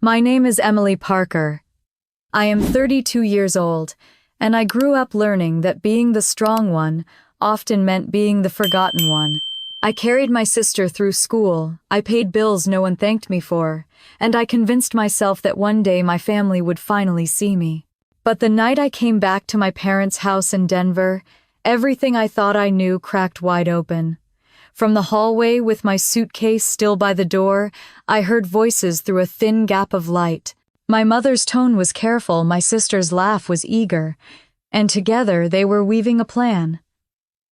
My name is Emily Parker. I am 32 years old, and I grew up learning that being the strong one often meant being the forgotten one. I carried my sister through school, I paid bills no one thanked me for, and I convinced myself that one day my family would finally see me. But the night I came back to my parents' house in Denver, everything I thought I knew cracked wide open. From the hallway with my suitcase still by the door, I heard voices through a thin gap of light. My mother's tone was careful, my sister's laugh was eager, and together they were weaving a plan.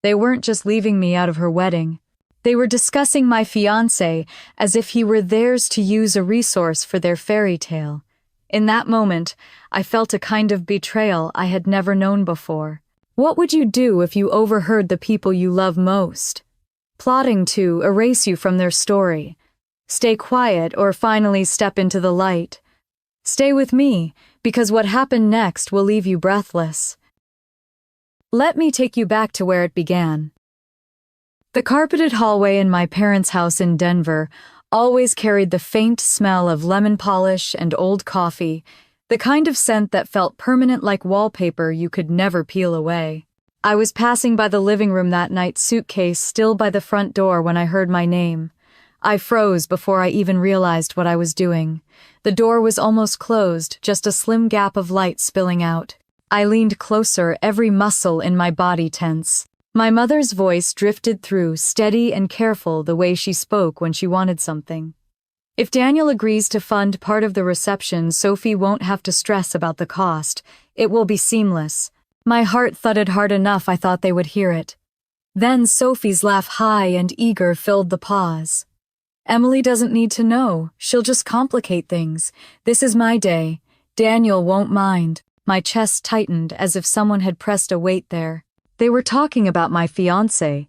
They weren't just leaving me out of her wedding. They were discussing my fiancé as if he were theirs to use a resource for their fairy tale. In that moment, I felt a kind of betrayal I had never known before. What would you do if you overheard the people you love most plotting to erase you from their story? Stay quiet or finally step into the light? Stay with me, because what happened next will leave you breathless. Let me take you back to where it began. The carpeted hallway in my parents' house in Denver always carried the faint smell of lemon polish and old coffee, the kind of scent that felt permanent like wallpaper you could never peel away. I was passing by the living room that night, suitcase still by the front door, when I heard my name. I froze before I even realized what I was doing. The door was almost closed, just a slim gap of light spilling out. I leaned closer, every muscle in my body tense. My mother's voice drifted through, steady and careful the way she spoke when she wanted something. If Daniel agrees to fund part of the reception, Sophie won't have to stress about the cost. It will be seamless. My heart thudded hard enough I thought they would hear it. Then Sophie's laugh, high and eager, filled the pause. Emily doesn't need to know. She'll just complicate things. This is my day. Daniel won't mind. My chest tightened as if someone had pressed a weight there. They were talking about my fiancé,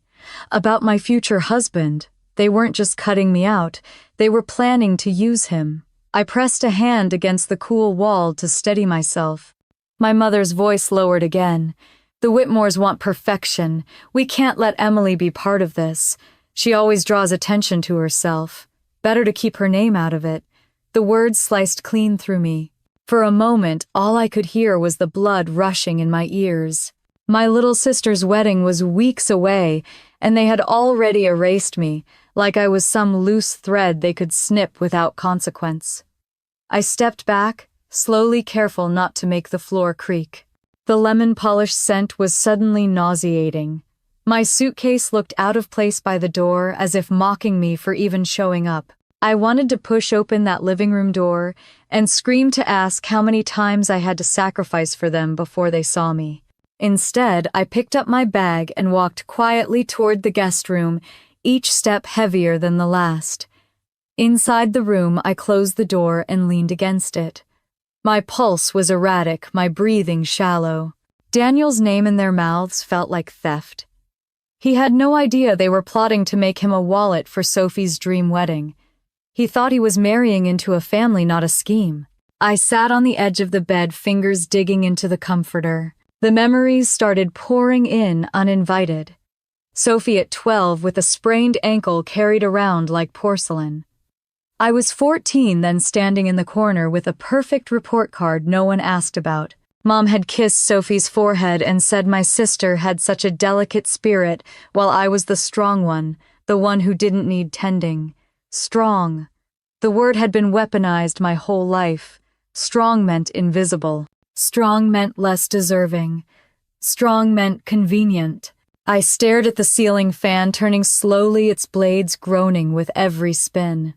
about my future husband. They weren't just cutting me out. They were planning to use him. I pressed a hand against the cool wall to steady myself. My mother's voice lowered again. The Whitmores want perfection. We can't let Emily be part of this. She always draws attention to herself. Better to keep her name out of it. The words sliced clean through me. For a moment, all I could hear was the blood rushing in my ears. My little sister's wedding was weeks away, and they had already erased me, like I was some loose thread they could snip without consequence. I stepped back, slowly, careful not to make the floor creak. The lemon polish scent was suddenly nauseating. My suitcase looked out of place by the door, as if mocking me for even showing up. I wanted to push open that living room door and scream to ask how many times I had to sacrifice for them before they saw me. Instead, I picked up my bag and walked quietly toward the guest room, each step heavier than the last. Inside the room, I closed the door and leaned against it. My pulse was erratic, my breathing shallow. Daniel's name in their mouths felt like theft. He had no idea they were plotting to make him a wallet for Sophie's dream wedding. He thought he was marrying into a family, not a scheme. I sat on the edge of the bed, fingers digging into the comforter. The memories started pouring in uninvited. Sophie at 12 with a sprained ankle carried around like porcelain. I was 14 then, standing in the corner with a perfect report card no one asked about. Mom had kissed Sophie's forehead and said my sister had such a delicate spirit, while I was the strong one, the one who didn't need tending. Strong. The word had been weaponized my whole life. Strong meant invisible. Strong meant less deserving. Strong meant convenient. I stared at the ceiling fan, turning slowly, its blades groaning with every spin.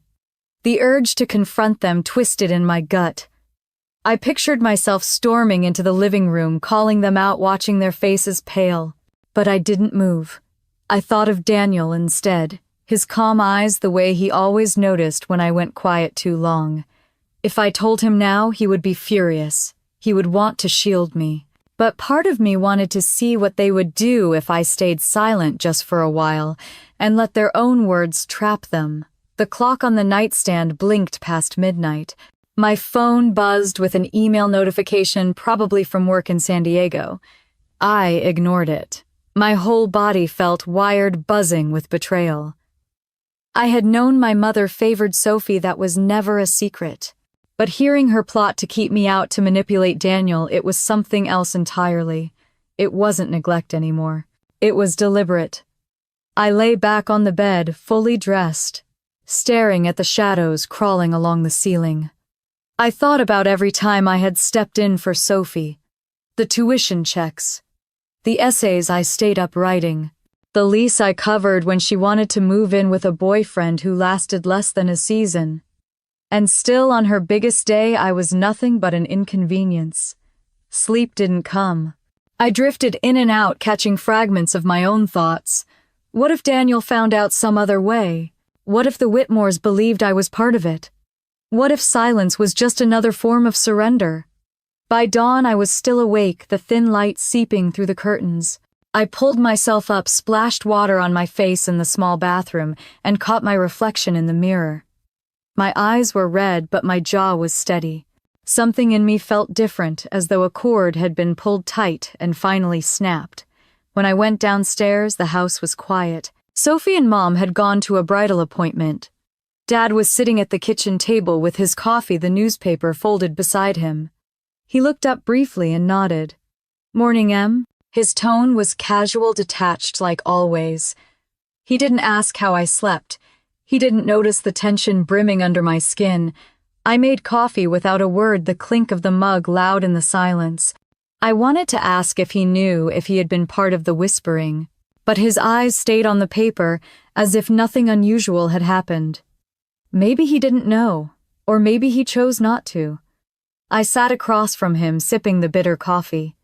The urge to confront them twisted in my gut. I pictured myself storming into the living room, calling them out, watching their faces pale. But I didn't move. I thought of Daniel instead, his calm eyes, the way he always noticed when I went quiet too long. If I told him now, he would be furious. He would want to shield me. But part of me wanted to see what they would do if I stayed silent just for a while and let their own words trap them. The clock on the nightstand blinked past midnight. My phone buzzed with an email notification, probably from work in San Diego. I ignored it. My whole body felt wired, buzzing with betrayal. I had known my mother favored Sophie, that was never a secret. But hearing her plot to keep me out to manipulate Daniel, it was something else entirely. It wasn't neglect anymore. It was deliberate. I lay back on the bed, fully dressed, staring at the shadows crawling along the ceiling. I thought about every time I had stepped in for Sophie, the tuition checks, the essays I stayed up writing, the lease I covered when she wanted to move in with a boyfriend who lasted less than a season. And still on her biggest day, I was nothing but an inconvenience. Sleep didn't come. I drifted in and out, catching fragments of my own thoughts. What if Daniel found out some other way? What if the Whitmores believed I was part of it? What if silence was just another form of surrender? By dawn, I was still awake, the thin light seeping through the curtains. I pulled myself up, splashed water on my face in the small bathroom, and caught my reflection in the mirror. My eyes were red, but my jaw was steady. Something in me felt different, as though a cord had been pulled tight and finally snapped. When I went downstairs, the house was quiet. Sophie and Mom had gone to a bridal appointment. Dad was sitting at the kitchen table with his coffee, the newspaper folded beside him. He looked up briefly and nodded. "Morning, Em." His tone was casual, detached like always. He didn't ask how I slept. He didn't notice the tension brimming under my skin. I made coffee without a word, the clink of the mug loud in the silence. I wanted to ask if he knew, if he had been part of the whispering, but his eyes stayed on the paper as if nothing unusual had happened. Maybe he didn't know, or maybe he chose not to. I sat across from him, sipping the bitter coffee.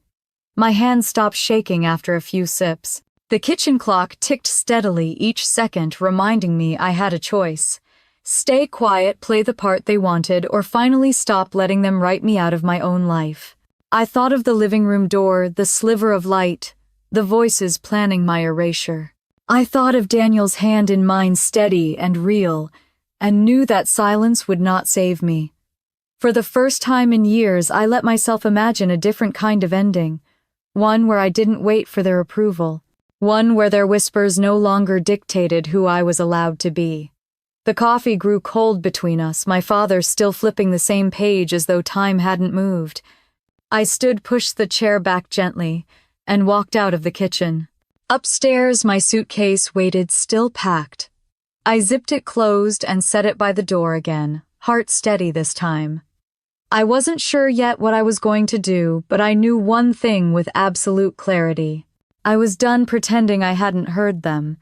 My hands stopped shaking after a few sips. The kitchen clock ticked steadily each second, reminding me I had a choice. Stay quiet, play the part they wanted, or finally stop letting them write me out of my own life. I thought of the living room door, the sliver of light, the voices planning my erasure. I thought of Daniel's hand in mine, steady and real, and knew that silence would not save me. For the first time in years, I let myself imagine a different kind of ending, one where I didn't wait for their approval, one where their whispers no longer dictated who I was allowed to be. The coffee grew cold between us, my father still flipping the same page as though time hadn't moved. I stood, pushed the chair back gently, and walked out of the kitchen. Upstairs, my suitcase waited, still packed. I zipped it closed and set it by the door again, heart steady this time. I wasn't sure yet what I was going to do, but I knew one thing with absolute clarity. I was done pretending I hadn't heard them.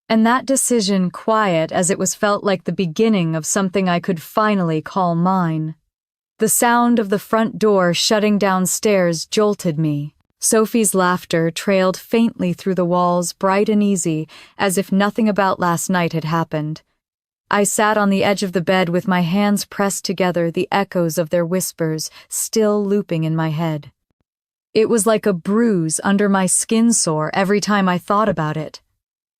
And that decision, quiet as it was, felt like the beginning of something I could finally call mine. The sound of the front door shutting downstairs jolted me. Sophie's laughter trailed faintly through the walls, bright and easy, as if nothing about last night had happened. I sat on the edge of the bed with my hands pressed together, the echoes of their whispers still looping in my head. It was like a bruise under my skin sore every time I thought about it.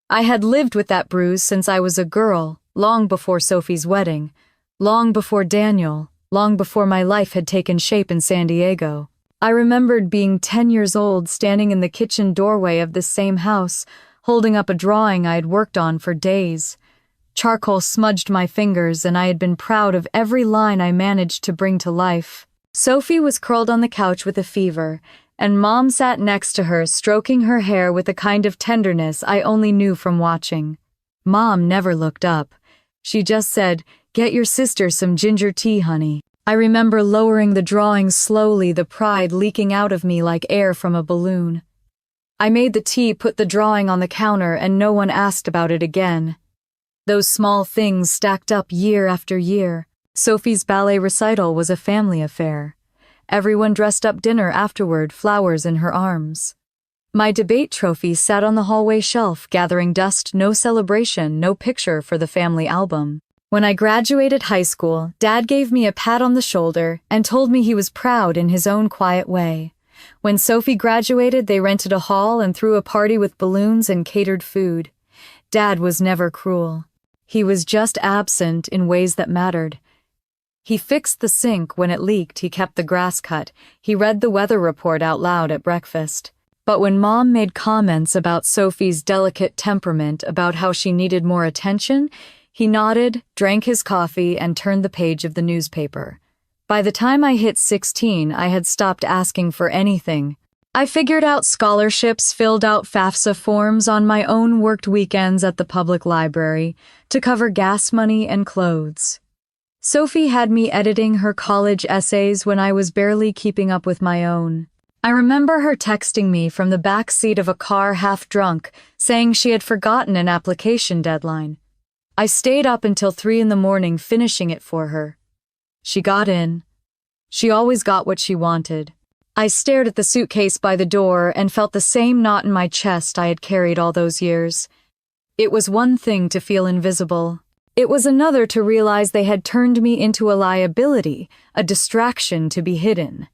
I had lived with that bruise since I was a girl, long before Sophie's wedding, long before Daniel, long before my life had taken shape in San Diego. I remembered being 10 years old, standing in the kitchen doorway of this same house, holding up a drawing I had worked on for days. Charcoal smudged my fingers, and I had been proud of every line I managed to bring to life. Sophie was curled on the couch with a fever, and Mom sat next to her, stroking her hair with a kind of tenderness I only knew from watching. Mom never looked up. She just said, "Get your sister some ginger tea, honey." I remember lowering the drawing slowly, the pride leaking out of me like air from a balloon. I made the tea, put the drawing on the counter, and no one asked about it again. Those small things stacked up year after year. Sophie's ballet recital was a family affair. Everyone dressed up dinner afterward, flowers in her arms. My debate trophy sat on the hallway shelf, gathering dust, no celebration, no picture for the family album. When I graduated high school, Dad gave me a pat on the shoulder and told me he was proud in his own quiet way. When Sophie graduated, they rented a hall and threw a party with balloons and catered food. Dad was never cruel. He was just absent in ways that mattered. He fixed the sink when it leaked, he kept the grass cut, he read the weather report out loud at breakfast. But when Mom made comments about Sophie's delicate temperament, about how she needed more attention, he nodded, drank his coffee, and turned the page of the newspaper. By the time I hit 16, I had stopped asking for anything. I figured out scholarships, filled out FAFSA forms on my own, worked weekends at the public library to cover gas money and clothes. Sophie had me editing her college essays when I was barely keeping up with my own. I remember her texting me from the back seat of a car half drunk, saying she had forgotten an application deadline. I stayed up until 3 a.m. finishing it for her. She got in. She always got what she wanted. I stared at the suitcase by the door and felt the same knot in my chest I had carried all those years. It was one thing to feel invisible. It was another to realize they had turned me into a liability, a distraction to be hidden.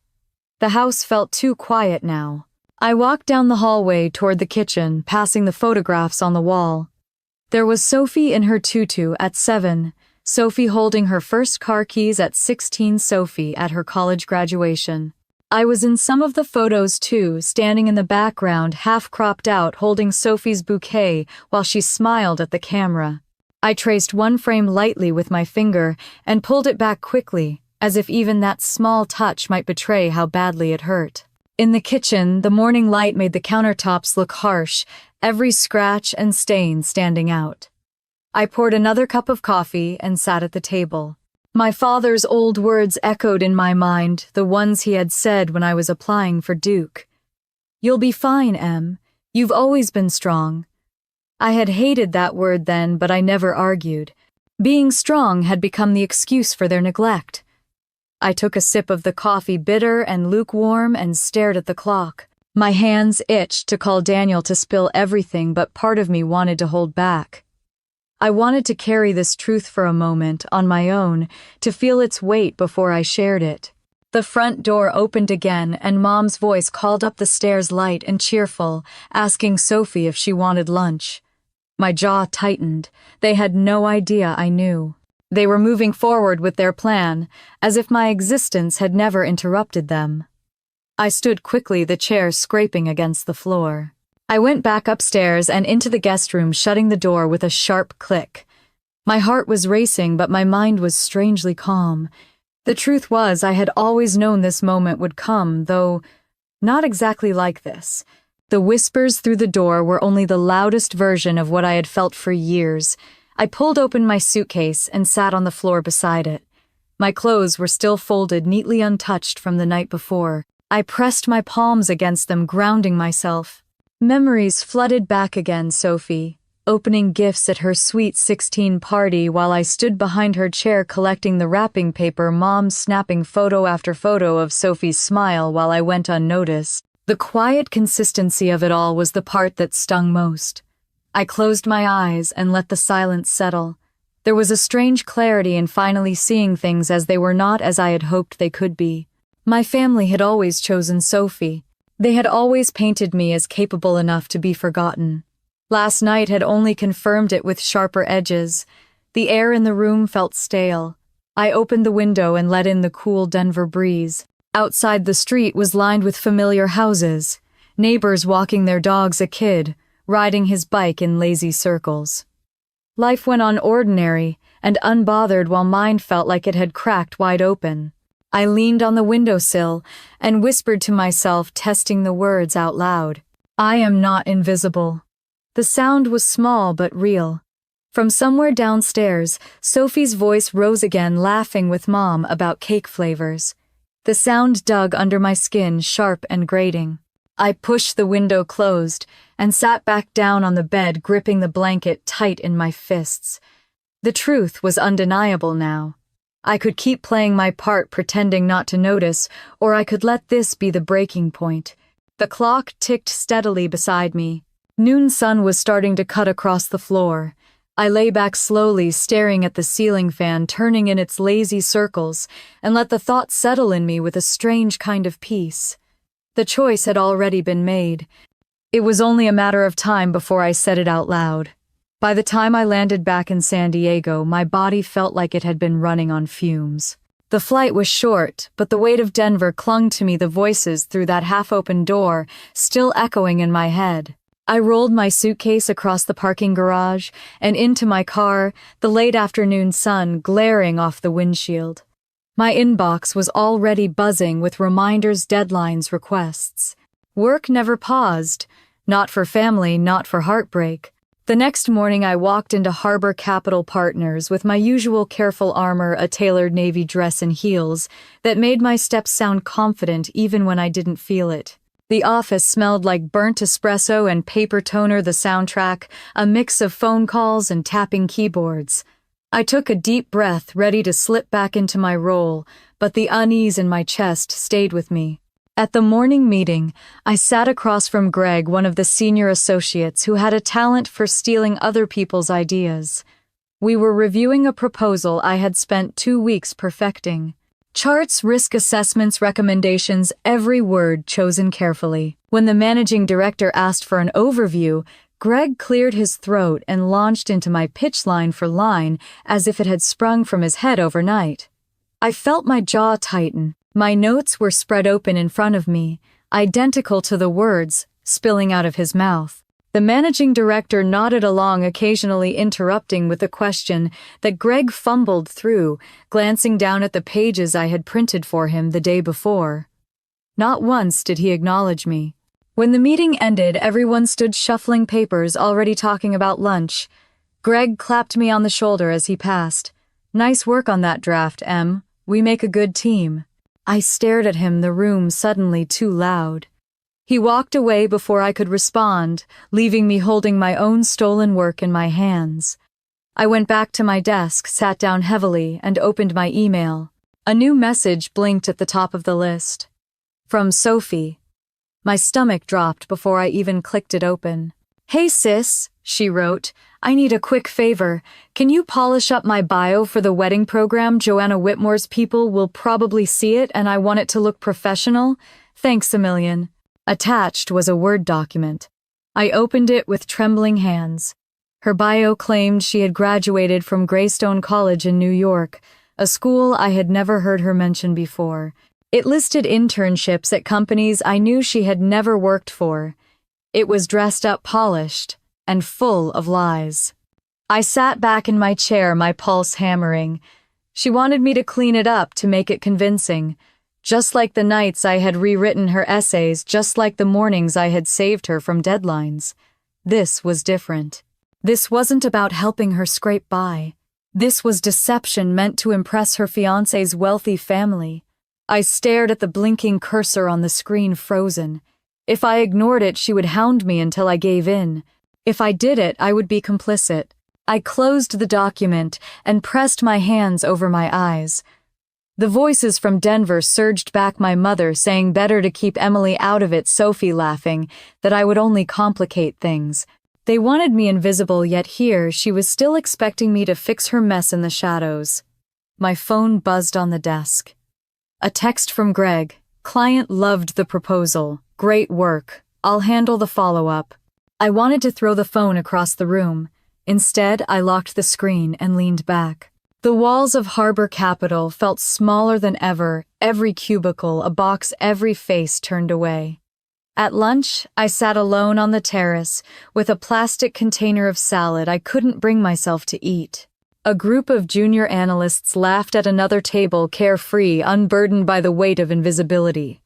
The house felt too quiet now. I walked down the hallway toward the kitchen, passing the photographs on the wall. There was Sophie in her tutu at 7, Sophie holding her first car keys at 16, Sophie at her college graduation. I was in some of the photos too, standing in the background, half cropped out, holding Sophie's bouquet while she smiled at the camera. I traced one frame lightly with my finger and pulled it back quickly, as if even that small touch might betray how badly it hurt. In the kitchen, the morning light made the countertops look harsh, every scratch and stain standing out. I poured another cup of coffee and sat at the table. My father's old words echoed in my mind, the ones he had said when I was applying for Duke. "You'll be fine, Em. You've always been strong." I had hated that word then, but I never argued. Being strong had become the excuse for their neglect. I took a sip of the coffee, bitter and lukewarm, and stared at the clock. My hands itched to call Daniel to spill everything, but part of me wanted to hold back. I wanted to carry this truth for a moment, on my own, to feel its weight before I shared it. The front door opened again, and Mom's voice called up the stairs, light and cheerful, asking Sophie if she wanted lunch. My jaw tightened. They had no idea I knew. They were moving forward with their plan, as if my existence had never interrupted them. I stood quickly, the chair scraping against the floor. I went back upstairs and into the guest room, shutting the door with a sharp click. My heart was racing, but my mind was strangely calm. The truth was, I had always known this moment would come, though not exactly like this. The whispers through the door were only the loudest version of what I had felt for years. I pulled open my suitcase and sat on the floor beside it. My clothes were still folded, neatly untouched from the night before. I pressed my palms against them, grounding myself. Memories flooded back again, Sophie, opening gifts at her sweet 16 party while I stood behind her chair collecting the wrapping paper, Mom snapping photo after photo of Sophie's smile while I went unnoticed. The quiet consistency of it all was the part that stung most. I closed my eyes and let the silence settle. There was a strange clarity in finally seeing things as they were, not as I had hoped they could be. My family had always chosen Sophie. They had always painted me as capable enough to be forgotten. Last night had only confirmed it with sharper edges. The air in the room felt stale. I opened the window and let in the cool Denver breeze. Outside, the street was lined with familiar houses, neighbors walking their dogs, a kid riding his bike in lazy circles. Life went on ordinary and unbothered while mine felt like it had cracked wide open. I leaned on the windowsill and whispered to myself, testing the words out loud. I am not invisible. The sound was small but real. From somewhere downstairs, Sophie's voice rose again, laughing with Mom about cake flavors. The sound dug under my skin, sharp and grating. I pushed the window closed and sat back down on the bed, gripping the blanket tight in my fists. The truth was undeniable now. I could keep playing my part, pretending not to notice, or I could let this be the breaking point. The clock ticked steadily beside me. Noon sun was starting to cut across the floor. I lay back slowly, staring at the ceiling fan turning in its lazy circles, and let the thought settle in me with a strange kind of peace. The choice had already been made. It was only a matter of time before I said it out loud. By the time I landed back in San Diego, my body felt like it had been running on fumes. The flight was short, but the weight of Denver clung to me, the voices through that half-open door still echoing in my head. I rolled my suitcase across the parking garage and into my car, the late afternoon sun glaring off the windshield. My inbox was already buzzing with reminders, deadlines, requests. Work never paused. Not for family, not for heartbreak. The next morning I walked into Harbor Capital Partners with my usual careful armor, a tailored navy dress and heels that made my steps sound confident even when I didn't feel it. The office smelled like burnt espresso and paper toner, the soundtrack, a mix of phone calls and tapping keyboards. I took a deep breath, ready to slip back into my role, but the unease in my chest stayed with me. At the morning meeting, I sat across from Greg, one of the senior associates who had a talent for stealing other people's ideas. We were reviewing a proposal I had spent 2 weeks perfecting. Charts, risk assessments, recommendations, every word chosen carefully. When the managing director asked for an overview, Greg cleared his throat and launched into my pitch line for line as if it had sprung from his head overnight. I felt my jaw tighten. My notes were spread open in front of me, identical to the words spilling out of his mouth. The managing director nodded along, occasionally interrupting with a question that Greg fumbled through, glancing down at the pages I had printed for him the day before. Not once did he acknowledge me. When the meeting ended, everyone stood shuffling papers, already talking about lunch. Greg clapped me on the shoulder as he passed. "Nice work on that draft, Em. We make a good team." I stared at him, the room suddenly too loud. He walked away before I could respond, leaving me holding my own stolen work in my hands. I went back to my desk, sat down heavily, and opened my email. A new message blinked at the top of the list. From Sophie. My stomach dropped before I even clicked it open. "Hey sis," she wrote, "I need a quick favor. Can you polish up my bio for the wedding program? Joanna Whitmore's people will probably see it and I want it to look professional. Thanks a million." Attached was a Word document. I opened it with trembling hands. Her bio claimed she had graduated from Greystone College in New York, a school I had never heard her mention before. It listed internships at companies I knew she had never worked for. It was dressed up, polished, and full of lies. I sat back in my chair, my pulse hammering. She wanted me to clean it up, to make it convincing. Just like the nights I had rewritten her essays, just like the mornings I had saved her from deadlines. This was different. This wasn't about helping her scrape by. This was deception meant to impress her fiancé's wealthy family. I stared at the blinking cursor on the screen, frozen. If I ignored it, she would hound me until I gave in. If I did it, I would be complicit. I closed the document and pressed my hands over my eyes. The voices from Denver surged back, my mother saying better to keep Emily out of it, Sophie laughing, that I would only complicate things. They wanted me invisible, yet here she was still expecting me to fix her mess in the shadows. My phone buzzed on the desk. A text from Greg. "Client loved the proposal. Great work. I'll handle the follow-up." I wanted to throw the phone across the room. Instead, I locked the screen and leaned back. The walls of Harbor Capital felt smaller than ever, every cubicle, a box, every face turned away. At lunch, I sat alone on the terrace with a plastic container of salad I couldn't bring myself to eat. A group of junior analysts laughed at another table, carefree, unburdened by the weight of invisibility.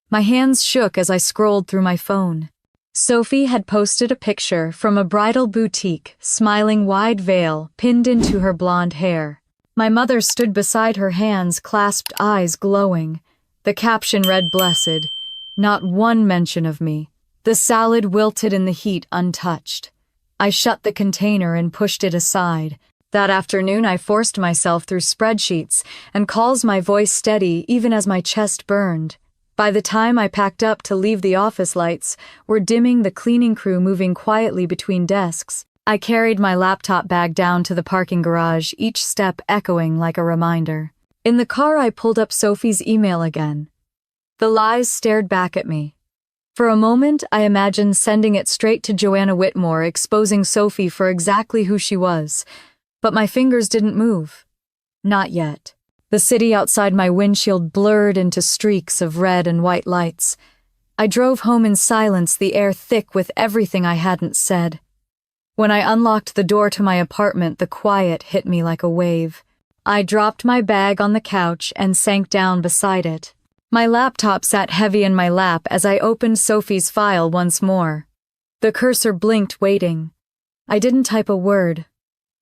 My hands shook as I scrolled through my phone. Sophie had posted a picture from a bridal boutique, smiling, wide veil pinned into her blonde hair. My mother stood beside her, hands clasped, eyes glowing. The caption read, "Blessed. Not one mention of me." The salad wilted in the heat, untouched. I shut the container and pushed it aside. That afternoon I forced myself through spreadsheets and calls, my voice steady even as my chest burned. By the time I packed up to leave, the office lights were dimming, the cleaning crew moving quietly between desks. I carried my laptop bag down to the parking garage, each step echoing like a reminder. In the car I pulled up Sophie's email again. The lies stared back at me. For a moment I imagined sending it straight to Joanna Whitmore, exposing Sophie for exactly who she was. But my fingers didn't move. Not yet. The city outside my windshield blurred into streaks of red and white lights. I drove home in silence, the air thick with everything I hadn't said. When I unlocked the door to my apartment, the quiet hit me like a wave. I dropped my bag on the couch and sank down beside it. My laptop sat heavy in my lap as I opened Sophie's file once more. The cursor blinked, waiting. I didn't type a word.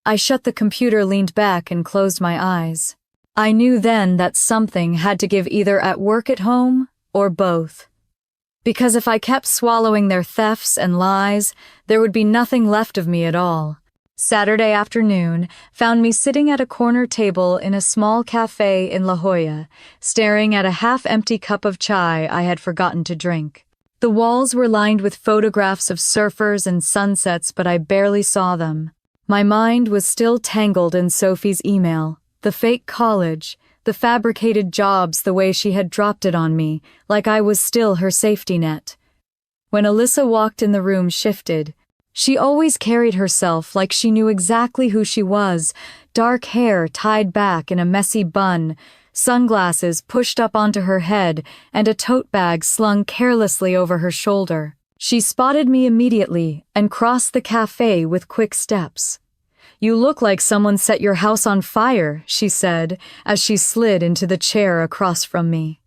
I shut the computer, leaned back, and closed my eyes. I knew then that something had to give, either at work, at home, or both. Because if I kept swallowing their thefts and lies, there would be nothing left of me at all. Saturday afternoon found me sitting at a corner table in a small cafe in La Jolla, staring at a half-empty cup of chai I had forgotten to drink. The walls were lined with photographs of surfers and sunsets, but I barely saw them. My mind was still tangled in Sophie's email, the fake college, the fabricated jobs, the way she had dropped it on me, like I was still her safety net. When Alyssa walked in, the room shifted. She always carried herself like she knew exactly who she was, dark hair tied back in a messy bun, sunglasses pushed up onto her head, and a tote bag slung carelessly over her shoulder. She spotted me immediately and crossed the cafe with quick steps. "You look like someone set your house on fire," she said, as she slid into the chair across from me.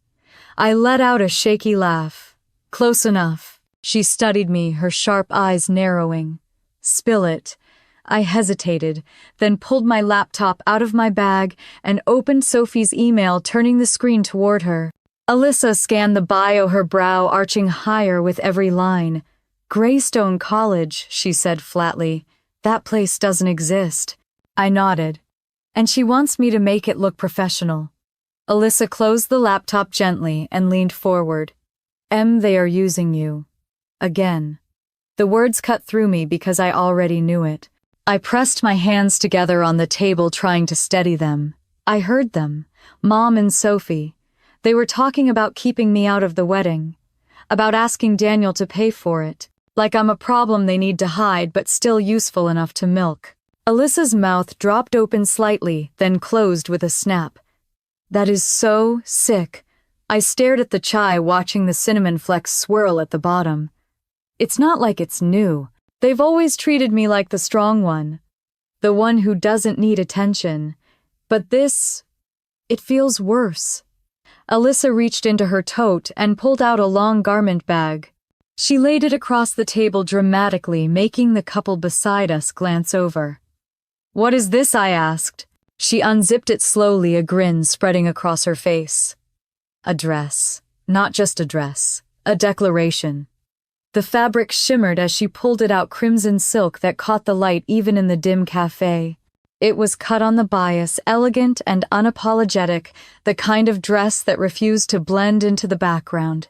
I let out a shaky laugh. "Close enough." She studied me, her sharp eyes narrowing. "Spill it." I hesitated, then pulled my laptop out of my bag and opened Sophie's email, turning the screen toward her. Alyssa scanned the bio, her brow arching higher with every line. "Greystone College," she said flatly. "That place doesn't exist." I nodded. "And she wants me to make it look professional." Alyssa closed the laptop gently and leaned forward. "They are using you. Again." The words cut through me because I already knew it. I pressed my hands together on the table, trying to steady them. I heard them. Mom and Sophie. They were talking about keeping me out of the wedding. About asking Daniel to pay for it. Like I'm a problem they need to hide, but still useful enough to milk. Alyssa's mouth dropped open slightly, then closed with a snap. "That is so sick." I stared at the chai, watching the cinnamon flecks swirl at the bottom. "It's not like it's new. They've always treated me like the strong one. The one who doesn't need attention. But this, it feels worse." Alyssa reached into her tote and pulled out a long garment bag. She laid it across the table dramatically, making the couple beside us glance over. "What is this?" I asked. She unzipped it slowly, a grin spreading across her face. A dress. Not just a dress. A declaration. The fabric shimmered as she pulled it out, crimson silk that caught the light even in the dim cafe. It was cut on the bias, elegant and unapologetic, the kind of dress that refused to blend into the background.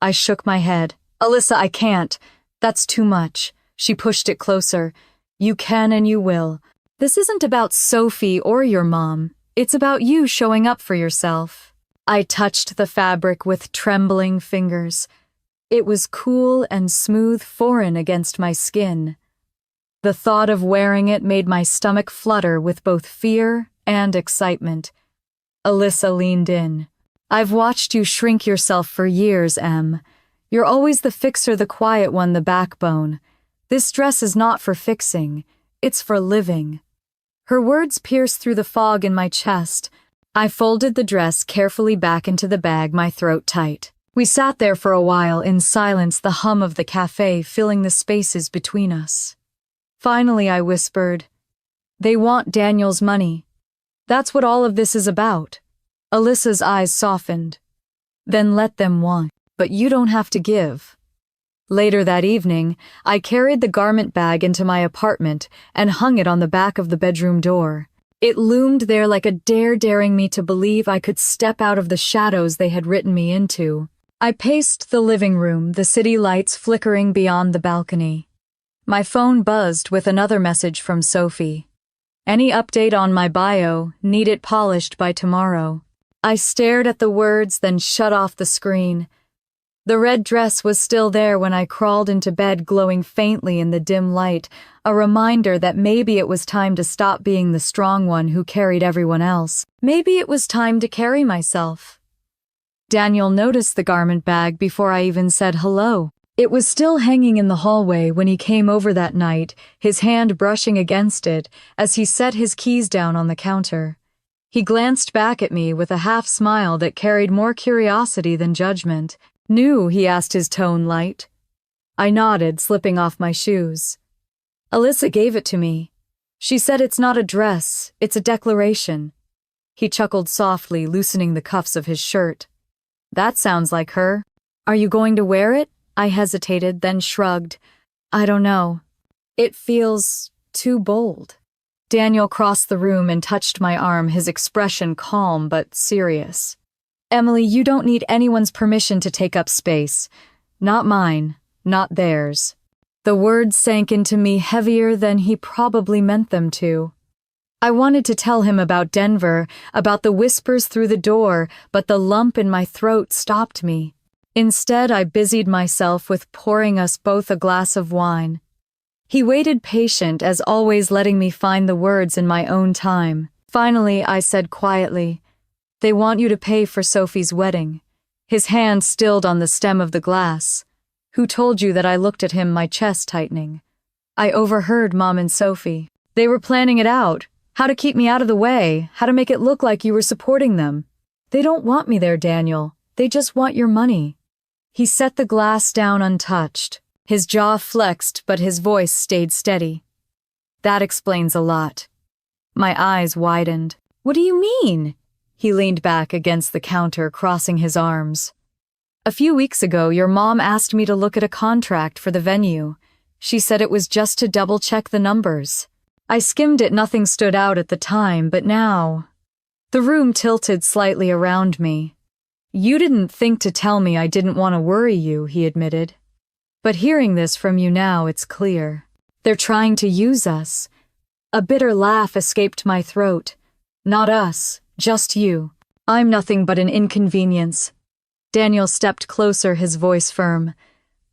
I shook my head. "Alyssa, I can't. That's too much." She pushed it closer. "You can and you will. This isn't about Sophie or your mom. It's about you showing up for yourself." I touched the fabric with trembling fingers. It was cool and smooth, foreign against my skin. The thought of wearing it made my stomach flutter with both fear and excitement. Alyssa leaned in. "I've watched you shrink yourself for years, Em. You're always the fixer, the quiet one, the backbone. This dress is not for fixing. It's for living." Her words pierced through the fog in my chest. I folded the dress carefully back into the bag, my throat tight. We sat there for a while in silence, the hum of the cafe filling the spaces between us. Finally, I whispered, "They want Daniel's money. That's what all of this is about." Alyssa's eyes softened. "Then let them want, but you don't have to give." Later that evening, I carried the garment bag into my apartment and hung it on the back of the bedroom door. It loomed there like a dare, daring me to believe I could step out of the shadows they had written me into. I paced the living room, the city lights flickering beyond the balcony. My phone buzzed with another message from Sophie. "Any update on my bio? Need it polished by tomorrow." I stared at the words, then shut off the screen. The red dress was still there when I crawled into bed, glowing faintly in the dim light, a reminder that maybe it was time to stop being the strong one who carried everyone else. Maybe it was time to carry myself. Daniel noticed the garment bag before I even said hello. It was still hanging in the hallway when he came over that night, his hand brushing against it as he set his keys down on the counter. He glanced back at me with a half smile that carried more curiosity than judgment. New, he asked, his tone light. I nodded, slipping off my shoes. Alyssa gave it to me. She said it's not a dress, it's a declaration. He chuckled softly, loosening the cuffs of his shirt. That sounds like her. Are you going to wear it? I hesitated, then shrugged. I don't know. It feels too bold. Daniel crossed the room and touched my arm, his expression calm but serious. Emily, you don't need anyone's permission to take up space. Not mine, not theirs. The words sank into me heavier than he probably meant them to. I wanted to tell him about Denver, about the whispers through the door, but the lump in my throat stopped me. Instead, I busied myself with pouring us both a glass of wine. He waited patient, as always, letting me find the words in my own time. Finally, I said quietly, "They want you to pay for Sophie's wedding." His hand stilled on the stem of the glass. Who told you that? I looked at him, my chest tightening. I overheard Mom and Sophie. They were planning it out. How to keep me out of the way, how to make it look like you were supporting them. They don't want me there, Daniel. They just want your money. He set the glass down untouched. His jaw flexed, but his voice stayed steady. That explains a lot. My eyes widened. What do you mean? He leaned back against the counter, crossing his arms. A few weeks ago, your mom asked me to look at a contract for the venue. She said it was just to double-check the numbers. I skimmed it, nothing stood out at the time, but now... The room tilted slightly around me. You didn't think to tell me I didn't want to worry you, he admitted. But hearing this from you now, it's clear. They're trying to use us. A bitter laugh escaped my throat. Not us, just you. I'm nothing but an inconvenience. Daniel stepped closer, his voice firm.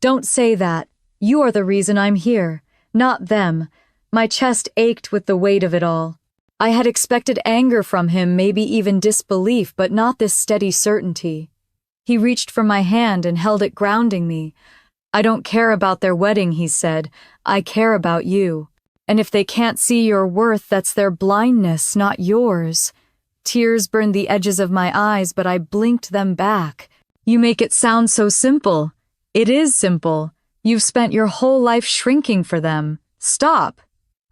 Don't say that. You are the reason I'm here, not them. My chest ached with the weight of it all. I had expected anger from him, maybe even disbelief, but not this steady certainty. He reached for my hand and held it, grounding me. I don't care about their wedding, he said. I care about you. And if they can't see your worth, that's their blindness, not yours. Tears burned the edges of my eyes, but I blinked them back. You make it sound so simple. It is simple. You've spent your whole life shrinking for them. Stop.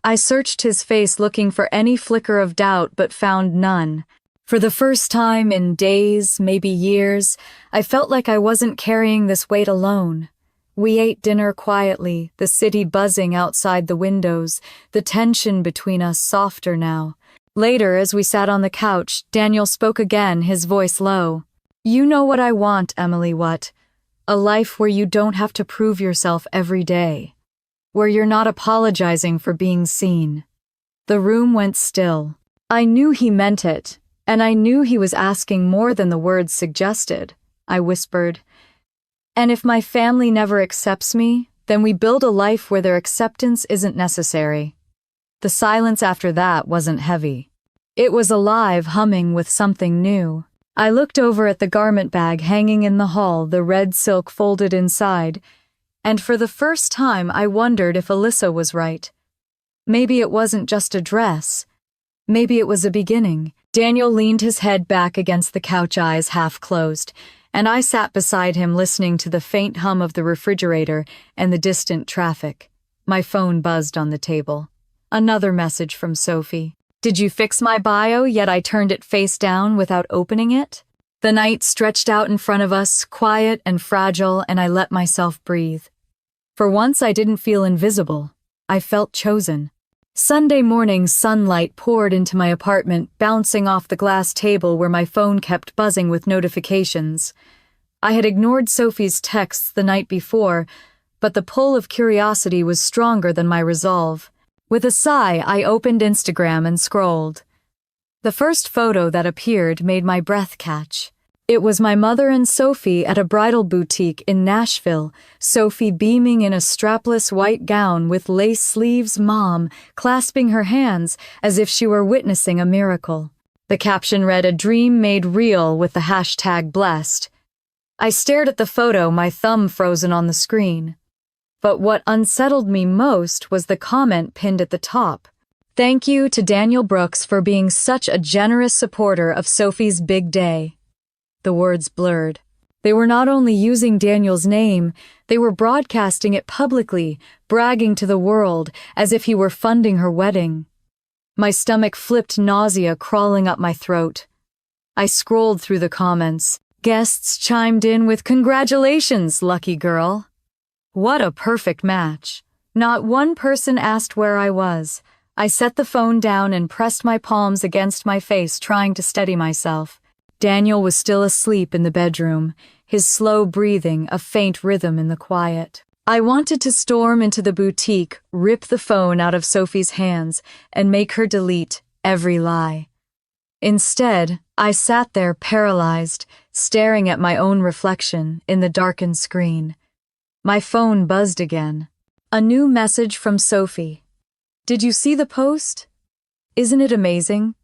I searched his face, looking for any flicker of doubt, but found none. For the first time in days, maybe years, I felt like I wasn't carrying this weight alone. We ate dinner quietly, the city buzzing outside the windows, the tension between us softer now. Later, as we sat on the couch, Daniel spoke again, his voice low. You know what I want, Emily, what? A life where you don't have to prove yourself every day. Where you're not apologizing for being seen. The room went still. I knew he meant it, and I knew he was asking more than the words suggested. I whispered, and if my family never accepts me, then we build a life where their acceptance isn't necessary. The silence after that wasn't heavy. It was alive, humming with something new. I looked over at the garment bag hanging in the hall, the red silk folded inside, and for the first time I wondered if Alyssa was right. Maybe it wasn't just a dress. Maybe it was a beginning. Daniel leaned his head back against the couch, eyes half closed, and I sat beside him listening to the faint hum of the refrigerator and the distant traffic. My phone buzzed on the table. Another message from Sophie. Did you fix my bio? Yet I turned it face down without opening it. The night stretched out in front of us, quiet and fragile, and I let myself breathe. For once I didn't feel invisible. I felt chosen. Sunday morning sunlight poured into my apartment, bouncing off the glass table where my phone kept buzzing with notifications. I had ignored Sophie's texts the night before, but the pull of curiosity was stronger than my resolve. With a sigh, I opened Instagram and scrolled. The first photo that appeared made my breath catch. It was my mother and Sophie at a bridal boutique in Nashville, Sophie beaming in a strapless white gown with lace sleeves, Mom clasping her hands as if she were witnessing a miracle. The caption read, "A dream made real," with the hashtag blessed. I stared at the photo, my thumb frozen on the screen. But what unsettled me most was the comment pinned at the top. Thank you to Daniel Brooks for being such a generous supporter of Sophie's big day. The words blurred. They were not only using Daniel's name, they were broadcasting it publicly, bragging to the world as if he were funding her wedding. My stomach flipped, nausea crawling up my throat. I scrolled through the comments. Guests chimed in with "Congratulations, lucky girl." What a perfect match. Not one person asked where I was. I set the phone down and pressed my palms against my face, trying to steady myself. Daniel was still asleep in the bedroom, his slow breathing a faint rhythm in the quiet. I wanted to storm into the boutique, rip the phone out of Sophie's hands, and make her delete every lie. Instead, I sat there paralyzed, staring at my own reflection in the darkened screen. My phone buzzed again. A new message from Sophie. "Did you see the post? Isn't it amazing?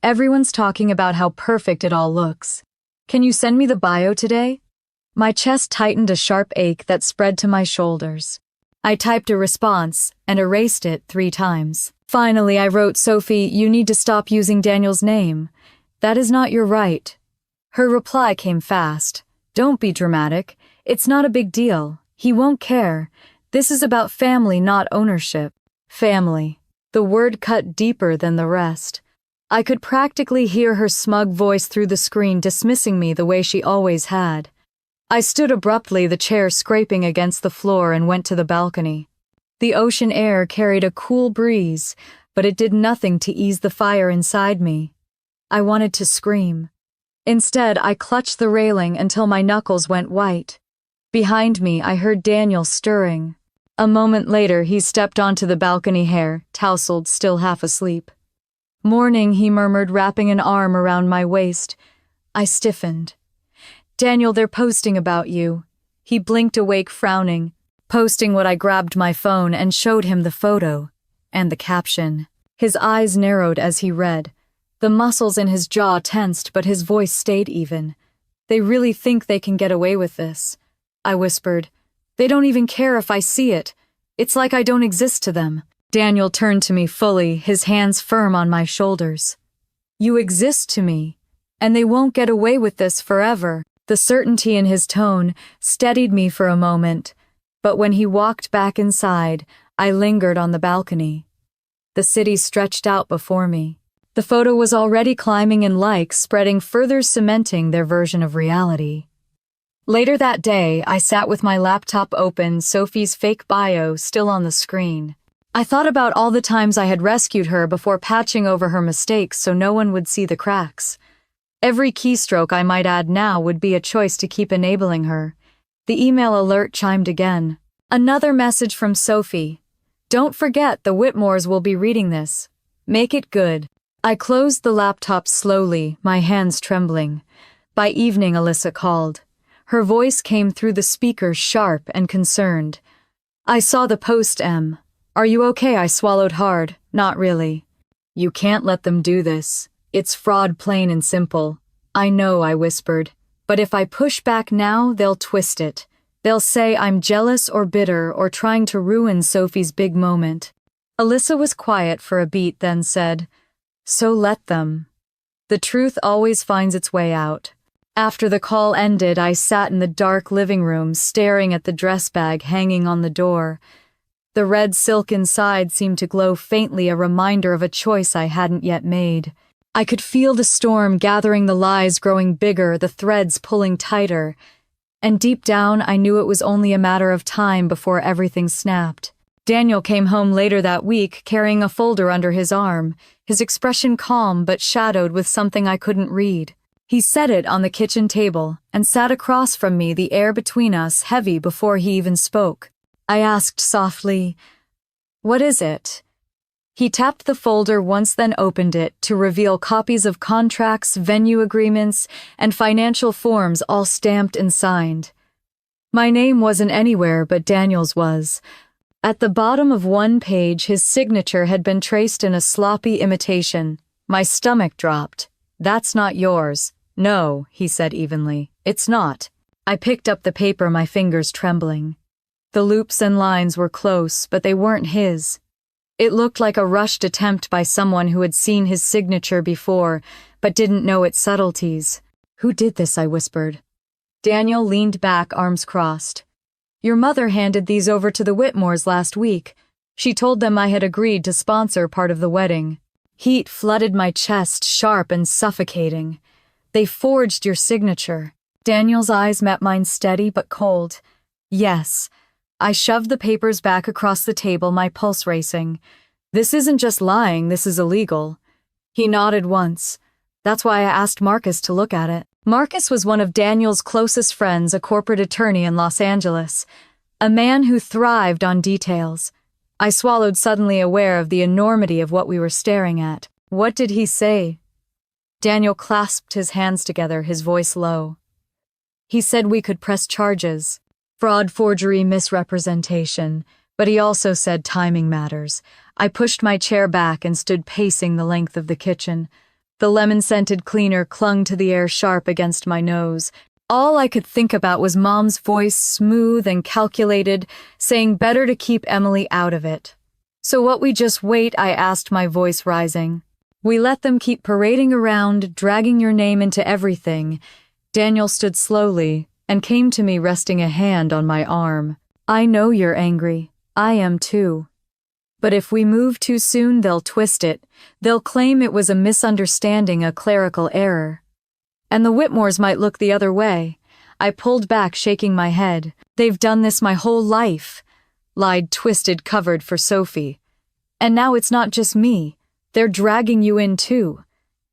Everyone's talking about how perfect it all looks. Can you send me the bio today?" My chest tightened, a sharp ache that spread to my shoulders. I typed a response and erased it 3 times. Finally, I wrote, "Sophie, you need to stop using Daniel's name. That is not your right." Her reply came fast. "Don't be dramatic. It's not a big deal. He won't care. This is about family, not ownership." Family. The word cut deeper than the rest. I could practically hear her smug voice through the screen, dismissing me the way she always had. I stood abruptly, the chair scraping against the floor, and went to the balcony. The ocean air carried a cool breeze, but it did nothing to ease the fire inside me. I wanted to scream. Instead, I clutched the railing until my knuckles went white. Behind me, I heard Daniel stirring. A moment later, he stepped onto the balcony, hair tousled, still half asleep. "Morning," he murmured, wrapping an arm around my waist. I stiffened. "Daniel, they're posting about you." He blinked awake, frowning. "Posting what?" I grabbed my phone and showed him the photo and the caption. His eyes narrowed as he read. The muscles in his jaw tensed, but his voice stayed even. "They really think they can get away with this," I whispered. "They don't even care if I see it. It's like I don't exist to them." Daniel turned to me fully, his hands firm on my shoulders. "You exist to me, and they won't get away with this forever." The certainty in his tone steadied me for a moment, but when he walked back inside, I lingered on the balcony. The city stretched out before me. The photo was already climbing in likes, spreading, further cementing their version of reality. Later that day, I sat with my laptop open, Sophie's fake bio still on the screen. I thought about all the times I had rescued her before patching over her mistakes so no one would see the cracks. Every keystroke I might add now would be a choice to keep enabling her. The email alert chimed again. Another message from Sophie. "Don't forget, the Whitmores will be reading this. Make it good." I closed the laptop slowly, my hands trembling. By evening, Alyssa called. Her voice came through the speakers, sharp and concerned. "I saw the post, Em. Are you okay?" I swallowed hard. "Not really." "You can't let them do this. It's fraud, plain and simple." "I know," I whispered. "But if I push back now, they'll twist it. They'll say I'm jealous or bitter or trying to ruin Sophie's big moment." Alyssa was quiet for a beat, then said, "So let them. The truth always finds its way out." After the call ended, I sat in the dark living room, staring at the dress bag hanging on the door. The red silk inside seemed to glow faintly, a reminder of a choice I hadn't yet made. I could feel the storm gathering, the lies growing bigger, the threads pulling tighter. And deep down, I knew it was only a matter of time before everything snapped. Daniel came home later that week, carrying a folder under his arm, his expression calm but shadowed with something I couldn't read. He set it on the kitchen table and sat across from me, the air between us heavy before he even spoke. I asked softly, "What is it?" He tapped the folder once, then opened it to reveal copies of contracts, venue agreements, and financial forms, all stamped and signed. My name wasn't anywhere, but Daniel's was. At the bottom of one page, his signature had been traced in a sloppy imitation. My stomach dropped. "That's not yours." "No," he said evenly. "It's not." I picked up the paper, my fingers trembling. The loops and lines were close, but they weren't his. It looked like a rushed attempt by someone who had seen his signature before, but didn't know its subtleties. "Who did this?" I whispered. Daniel leaned back, arms crossed. "Your mother handed these over to the Whitmores last week. She told them I had agreed to sponsor part of the wedding." Heat flooded my chest, sharp and suffocating. "They forged your signature." Daniel's eyes met mine, steady but cold. "Yes." I shoved the papers back across the table, my pulse racing. "This isn't just lying, this is illegal." He nodded once. "That's why I asked Marcus to look at it." Marcus was one of Daniel's closest friends, a corporate attorney in Los Angeles, a man who thrived on details. I swallowed, suddenly aware of the enormity of what we were staring at. "What did he say?" Daniel clasped his hands together, his voice low. "He said we could press charges. Fraud, forgery, misrepresentation. But he also said timing matters." I pushed my chair back and stood pacing the length of the kitchen. The lemon-scented cleaner clung to the air, sharp against my nose. All I could think about was Mom's voice, smooth and calculated, saying better to keep Emily out of it. "So what, we just wait?" I asked, my voice rising. "We let them keep parading around, dragging your name into everything." Daniel stood slowly and came to me, resting a hand on my arm. "I know you're angry. I am too. But if we move too soon, they'll twist it. They'll claim it was a misunderstanding, a clerical error. And the Whitmores might look the other way." I pulled back, shaking my head. "They've done this my whole life." Lied, twisted, covered for Sophie. "And now it's not just me. They're dragging you in too."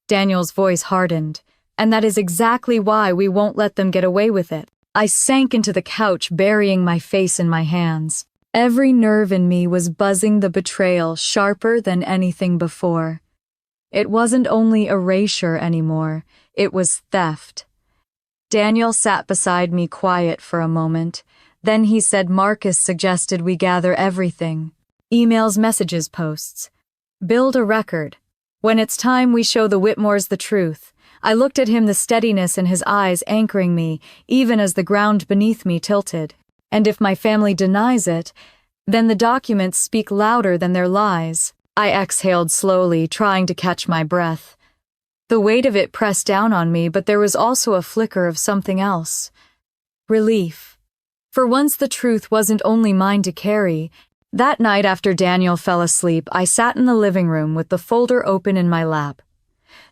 Daniel's voice hardened. "And that is exactly why we won't let them get away with it." I sank into the couch, burying my face in my hands. Every nerve in me was buzzing, the betrayal sharper than anything before. It wasn't only erasure anymore, it was theft. Daniel sat beside me, quiet for a moment. Then he said, "Marcus suggested we gather everything. Emails, messages, posts. Build a record. When it's time, we show the Whitmores the truth." I looked at him, the steadiness in his eyes anchoring me, even as the ground beneath me tilted. "And if my family denies it, then the documents speak louder than their lies." I exhaled slowly, trying to catch my breath. The weight of it pressed down on me, but there was also a flicker of something else. Relief. For once the truth wasn't only mine to carry. That night after Daniel fell asleep, I sat in the living room with the folder open in my lap.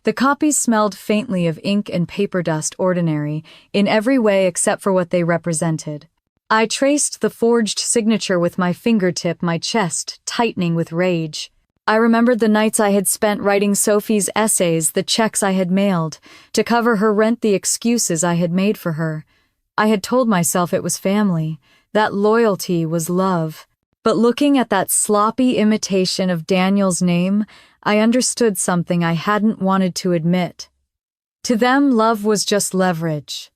The copies smelled faintly of ink and paper dust, ordinary, in every way except for what they represented. I traced the forged signature with my fingertip, my chest tightening with rage. I remembered the nights I had spent writing Sophie's essays, the checks I had mailed, to cover her rent, the excuses I had made for her. I had told myself it was family, that loyalty was love. But looking at that sloppy imitation of Daniel's name, I understood something I hadn't wanted to admit. To them, love was just leverage.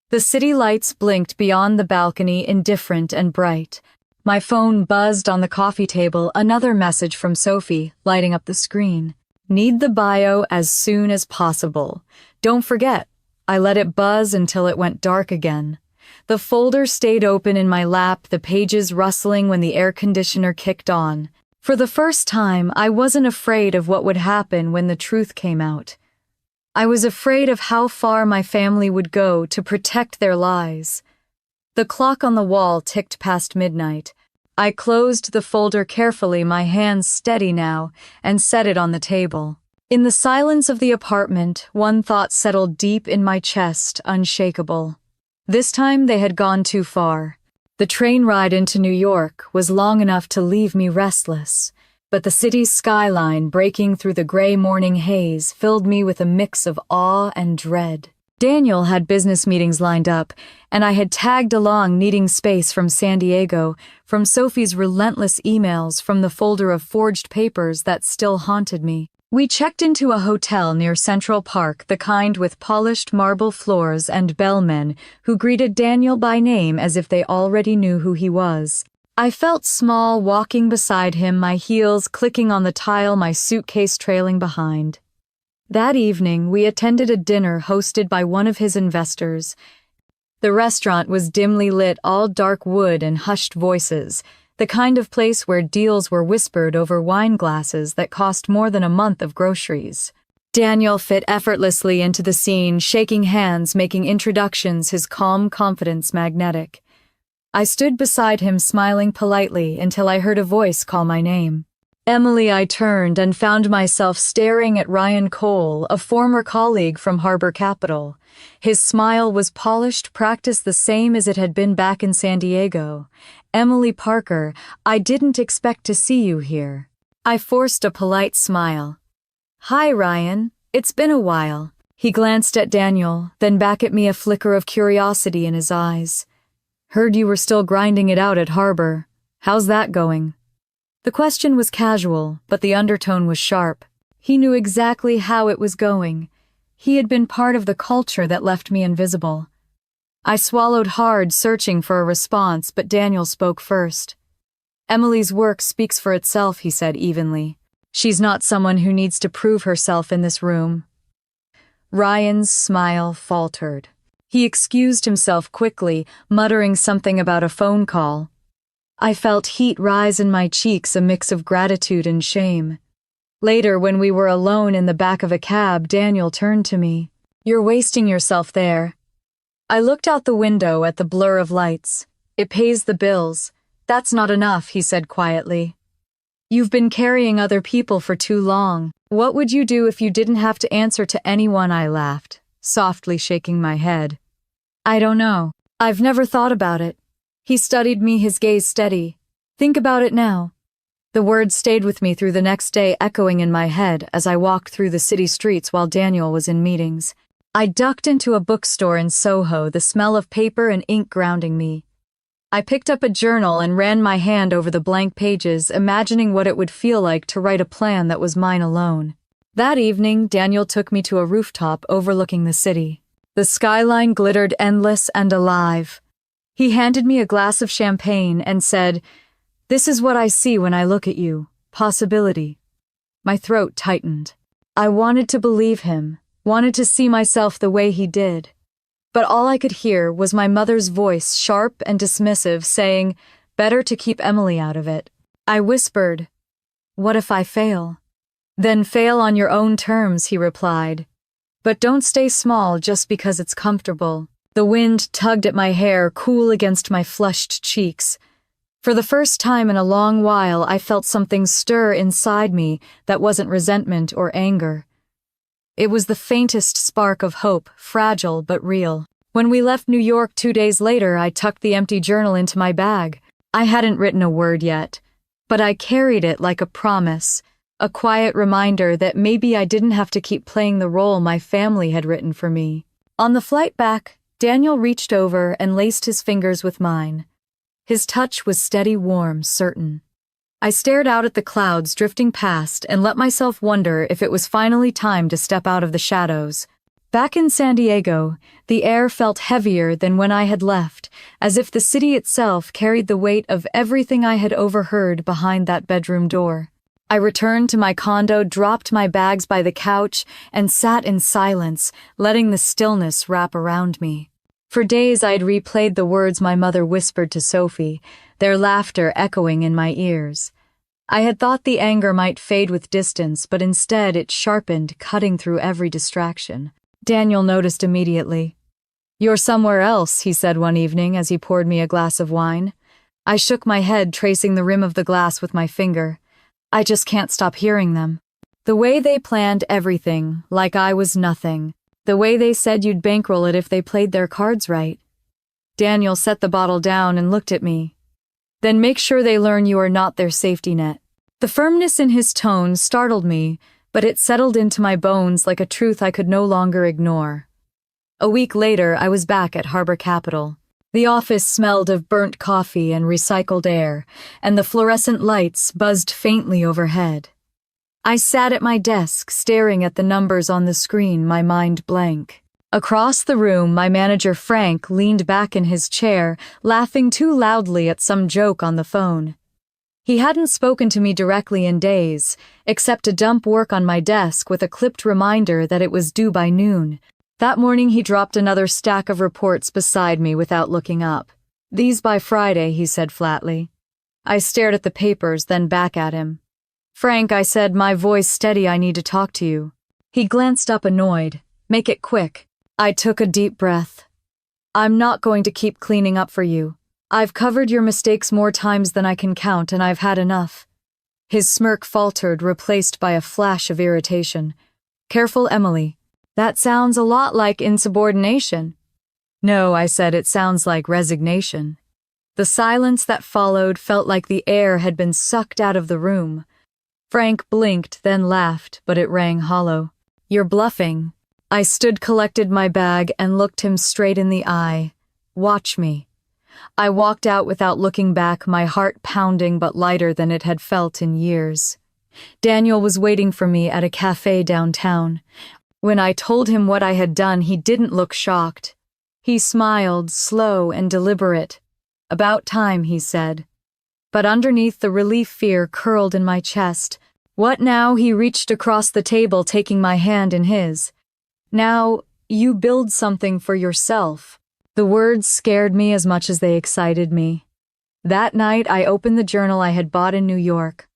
The city lights blinked beyond the balcony, indifferent and bright. My phone buzzed on the coffee table, another message from Sophie, lighting up the screen. "Need the bio as soon as possible. Don't forget." I let it buzz until it went dark again. The folder stayed open in my lap, the pages rustling when the air conditioner kicked on. For the first time, I wasn't afraid of what would happen when the truth came out. I was afraid of how far my family would go to protect their lies. The clock on the wall ticked past midnight. I closed the folder carefully, my hands steady now, and set it on the table. In the silence of the apartment, one thought settled deep in my chest, unshakable. This time they had gone too far. The train ride into New York was long enough to leave me restless, but the city's skyline breaking through the gray morning haze filled me with a mix of awe and dread. Daniel had business meetings lined up, and I had tagged along, needing space from San Diego, from Sophie's relentless emails, from the folder of forged papers that still haunted me. We checked into a hotel near Central Park, the kind with polished marble floors and bellmen who greeted Daniel by name as if they already knew who he was. I felt small walking beside him, my heels clicking on the tile, my suitcase trailing behind. That evening, we attended a dinner hosted by one of his investors. The restaurant was dimly lit, all dark wood and hushed voices. the kind of place where deals were whispered over wine glasses that cost more than a month of groceries. Daniel fit effortlessly into the scene, shaking hands, making introductions, his calm confidence magnetic. I stood beside him, smiling politely, until I heard a voice call my name. Emily. I turned and found myself staring at Ryan Cole, a former colleague from Harbor Capital. His smile was polished, practiced the same as it had been back in San Diego. Emily Parker, I didn't expect to see you here. I forced a polite smile. Hi, Ryan. It's been a while. He glanced at Daniel, then back at me, a flicker of curiosity in his eyes. Heard you were still grinding it out at Harbor. How's that going? The question was casual, but the undertone was sharp. He knew exactly how it was going. He had been part of the culture that left me invisible. I swallowed hard, searching for a response, but Daniel spoke first. Emily's work speaks for itself, he said evenly. She's not someone who needs to prove herself in this room. Ryan's smile faltered. He excused himself quickly, muttering something about a phone call. I felt heat rise in my cheeks, a mix of gratitude and shame. Later, when we were alone in the back of a cab, Daniel turned to me. You're wasting yourself there. I looked out the window at the blur of lights. It pays the bills. That's not enough, he said quietly. You've been carrying other people for too long. What would you do if you didn't have to answer to anyone? I laughed, softly shaking my head. I don't know. I've never thought about it. He studied me, his gaze steady. Think about it now. The words stayed with me through the next day, echoing in my head as I walked through the city streets while Daniel was in meetings. I ducked into a bookstore in Soho, the smell of paper and ink grounding me. I picked up a journal and ran my hand over the blank pages, imagining what it would feel like to write a plan that was mine alone. That evening, Daniel took me to a rooftop overlooking the city. The skyline glittered endless and alive. He handed me a glass of champagne and said, "This is what I see when I look at you. Possibility." My throat tightened. I wanted to believe him, wanted to see myself the way he did. But all I could hear was my mother's voice, sharp and dismissive, saying, "Better to keep Emily out of it." I whispered, "What if I fail?" "Then fail on your own terms," he replied. "But don't stay small just because it's comfortable." The wind tugged at my hair, cool against my flushed cheeks. For the first time in a long while, I felt something stir inside me that wasn't resentment or anger. It was the faintest spark of hope, fragile but real. When we left New York 2 days later, I tucked the empty journal into my bag. I hadn't written a word yet, but I carried it like a promise, a quiet reminder that maybe I didn't have to keep playing the role my family had written for me. On the flight back, Daniel reached over and laced his fingers with mine. His touch was steady, warm, certain. I stared out at the clouds drifting past and let myself wonder if it was finally time to step out of the shadows. Back in San Diego, the air felt heavier than when I had left, as if the city itself carried the weight of everything I had overheard behind that bedroom door. I returned to my condo, dropped my bags by the couch, and sat in silence, letting the stillness wrap around me. For days I'd replayed the words my mother whispered to Sophie, their laughter echoing in my ears. I had thought the anger might fade with distance, but instead it sharpened, cutting through every distraction. Daniel noticed immediately. "You're somewhere else," he said one evening as he poured me a glass of wine. I shook my head, tracing the rim of the glass with my finger. I just can't stop hearing them. The way they planned everything, like I was nothing. The way they said you'd bankroll it if they played their cards right. Daniel set the bottle down and looked at me. "Then make sure they learn you are not their safety net." The firmness in his tone startled me, but it settled into my bones like a truth I could no longer ignore. A week later, I was back at Harbor Capital. The office smelled of burnt coffee and recycled air, and the fluorescent lights buzzed faintly overhead. I sat at my desk, staring at the numbers on the screen, my mind blank. Across the room, my manager Frank leaned back in his chair, laughing too loudly at some joke on the phone. He hadn't spoken to me directly in days, except to dump work on my desk with a clipped reminder that it was due by noon. That morning he dropped another stack of reports beside me without looking up. "These by Friday," he said flatly. I stared at the papers, then back at him. "Frank," I said, my voice steady, "I need to talk to you." He glanced up annoyed. "Make it quick." I took a deep breath. "I'm not going to keep cleaning up for you. I've covered your mistakes more times than I can count, and I've had enough." His smirk faltered, replaced by a flash of irritation. "Careful, Emily. That sounds a lot like insubordination." "No," I said, "it sounds like resignation." The silence that followed felt like the air had been sucked out of the room. Frank blinked, then laughed, but it rang hollow. "You're bluffing." I stood, collected my bag, and looked him straight in the eye. "Watch me." I walked out without looking back, my heart pounding but lighter than it had felt in years. Daniel was waiting for me at a cafe downtown. When I told him what I had done, he didn't look shocked. He smiled, slow and deliberate. "About time," he said. But underneath the relief, fear curled in my chest. "What now?" He reached across the table, taking my hand in his. "Now, you build something for yourself." The words scared me as much as they excited me. That night, I opened the journal I had bought in New York.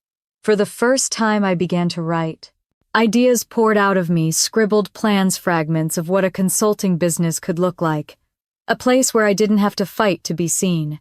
For the first time, I began to write. Ideas poured out of me, scribbled plans, fragments of what a consulting business could look like. A place where I didn't have to fight to be seen.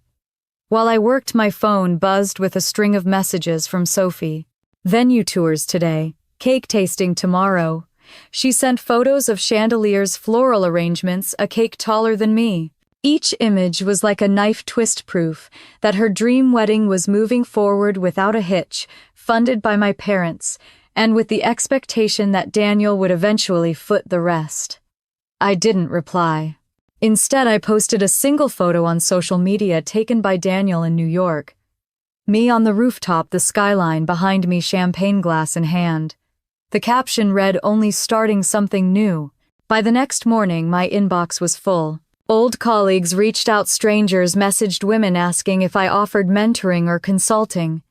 While I worked, my phone buzzed with a string of messages from Sophie. Venue tours today, cake tasting tomorrow. She sent photos of chandeliers, floral arrangements, a cake taller than me. Each image was like a knife twist, proof that her dream wedding was moving forward without a hitch, funded by my parents, and with the expectation that Daniel would eventually foot the rest. I didn't reply. Instead, I posted a single photo on social media taken by Daniel in New York. Me on the rooftop, the skyline behind me, champagne glass in hand. The caption read, "Only starting something new." By the next morning, my inbox was full. Old colleagues reached out, strangers messaged, women asking if I offered mentoring or consulting.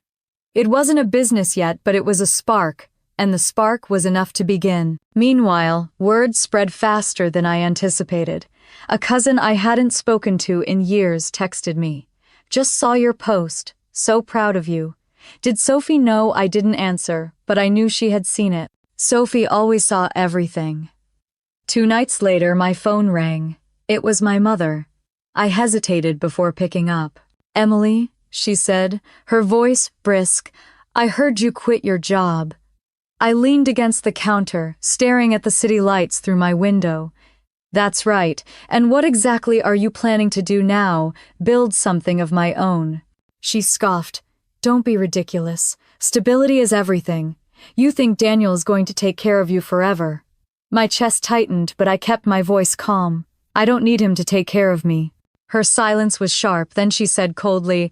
It wasn't a business yet, but it was a spark, and the spark was enough to begin. Meanwhile, word spread faster than I anticipated. A cousin I hadn't spoken to in years texted me. "Just saw your post. So proud of you." Did Sophie know? I didn't answer, but I knew she had seen it. Sophie always saw everything. 2 nights later, my phone rang. It was my mother. I hesitated before picking up. "Emily," she said, her voice brisk, "I heard you quit your job." I leaned against the counter, staring at the city lights through my window. "That's right. And what exactly are you planning to do now? Build something of my own?" She scoffed. "Don't be ridiculous. Stability is everything. You think Daniel is going to take care of you forever." My chest tightened, but I kept my voice calm. "I don't need him to take care of me." Her silence was sharp, then she said coldly,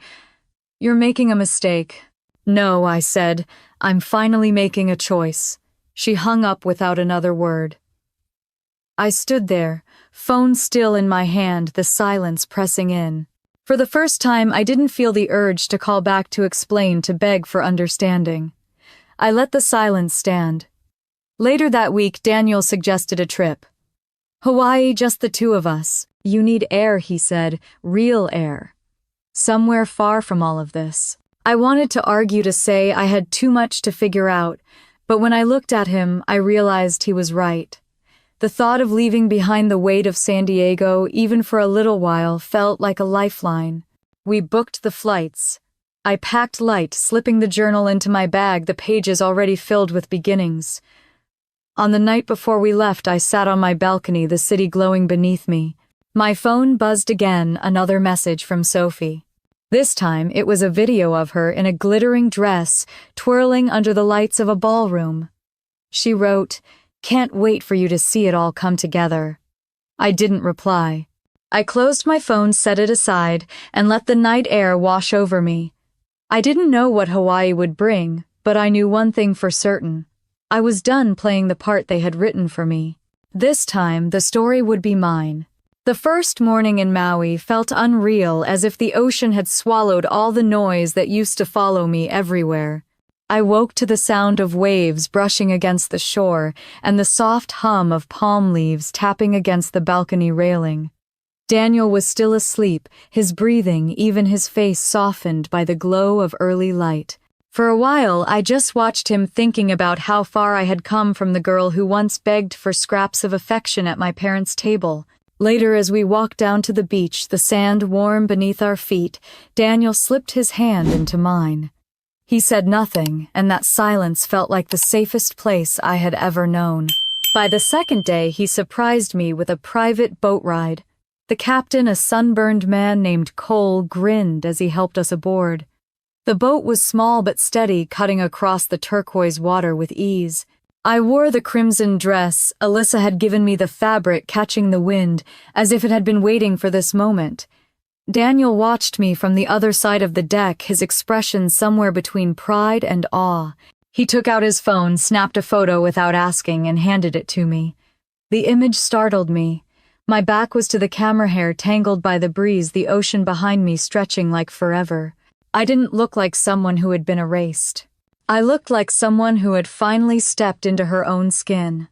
"You're making a mistake." "No," I said. "I'm finally making a choice." She hung up without another word. I stood there, phone still in my hand, the silence pressing in. For the first time, I didn't feel the urge to call back, to explain, to beg for understanding. I let the silence stand. Later that week, Daniel suggested a trip. "Hawaii, just the two of us. You need air," he said, "real air. Somewhere far from all of this." I wanted to argue, to say I had too much to figure out, but when I looked at him, I realized he was right. The thought of leaving behind the weight of San Diego, even for a little while, felt like a lifeline. We booked the flights. I packed light, slipping the journal into my bag, the pages already filled with beginnings. On the night before we left, I sat on my balcony, the city glowing beneath me. My phone buzzed again, another message from Sophie. This time, it was a video of her in a glittering dress, twirling under the lights of a ballroom. She wrote, "Can't wait for you to see it all come together." I didn't reply. I closed my phone, set it aside, and let the night air wash over me. I didn't know what Hawaii would bring, but I knew one thing for certain. I was done playing the part they had written for me. This time, the story would be mine. The first morning in Maui felt unreal, as if the ocean had swallowed all the noise that used to follow me everywhere. I woke to the sound of waves brushing against the shore and the soft hum of palm leaves tapping against the balcony railing. Daniel was still asleep, his breathing, even his face softened by the glow of early light. For a while, I just watched him thinking about how far I had come from the girl who once begged for scraps of affection at my parents' table. Later, as we walked down to the beach, the sand warm beneath our feet, Daniel slipped his hand into mine. He said nothing, and that silence felt like the safest place I had ever known. By the second day, he surprised me with a private boat ride. The captain, a sunburned man named Cole, grinned as he helped us aboard. The boat was small but steady, cutting across the turquoise water with ease. I wore the crimson dress. Alyssa had given me the fabric catching the wind, as if it had been waiting for this moment. Daniel watched me from the other side of the deck, his expression somewhere between pride and awe. He took out his phone, snapped a photo without asking, and handed it to me. The image startled me. My back was to the camera hair tangled by the breeze, the ocean behind me stretching like forever. I didn't look like someone who had been erased. I looked like someone who had finally stepped into her own skin.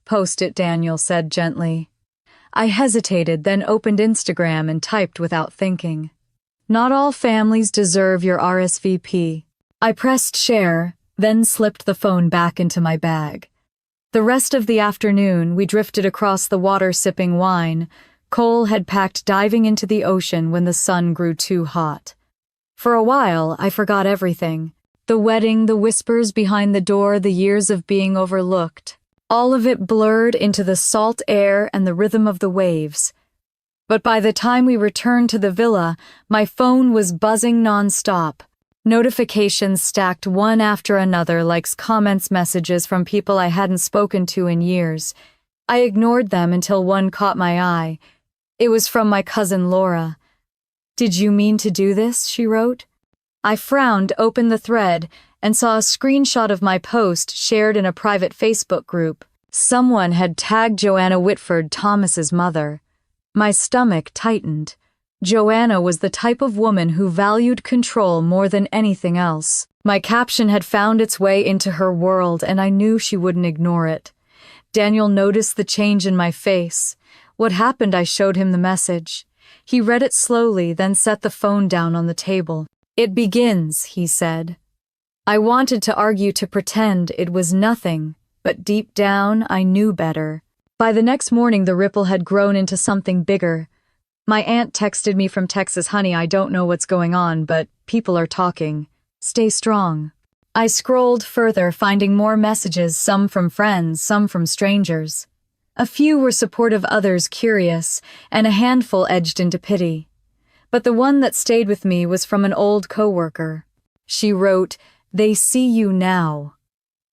"Post it," Daniel said gently. I hesitated, then opened Instagram and typed without thinking. "Not all families deserve your RSVP." I pressed share, then slipped the phone back into my bag. The rest of the afternoon, we drifted across the water sipping wine. Cole had packed diving into the ocean when the sun grew too hot. For a while, I forgot everything. The wedding, the whispers behind the door, the years of being overlooked. All of it blurred into the salt air and the rhythm of the waves. But by the time we returned to the villa, my phone was buzzing nonstop. Notifications stacked one after another, likes, comments, messages from people I hadn't spoken to in years. I ignored them until one caught my eye. It was from my cousin Laura. "Did you mean to do this?" she wrote. I frowned, opened the thread, and saw a screenshot of my post shared in a private Facebook group. Someone had tagged Joanna Whitford, Thomas's mother. My stomach tightened. Joanna was the type of woman who valued control more than anything else. My caption had found its way into her world, and I knew she wouldn't ignore it. Daniel noticed the change in my face. What happened? I showed him the message. He read it slowly, then set the phone down on the table. "It begins," he said. I wanted to argue, to pretend it was nothing, but deep down I knew better. By the next morning, the ripple had grown into something bigger. My aunt texted me from Texas, "Honey, I don't know what's going on, but people are talking. Stay strong." I scrolled further, finding more messages, some from friends, some from strangers. A few were supportive, others curious, and a handful edged into pity. But the one that stayed with me was from an old coworker. She wrote, "They see you now."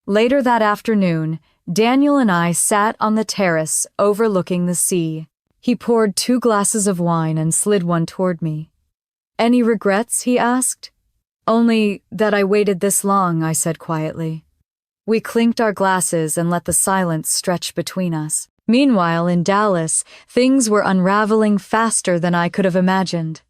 Later that afternoon, Daniel and I sat on the terrace overlooking the sea. He poured 2 glasses of wine and slid one toward me. "Any regrets?" he asked. "Only that I waited this long," I said quietly. We clinked our glasses and let the silence stretch between us. Meanwhile, in Dallas, things were unraveling faster than I could have imagined.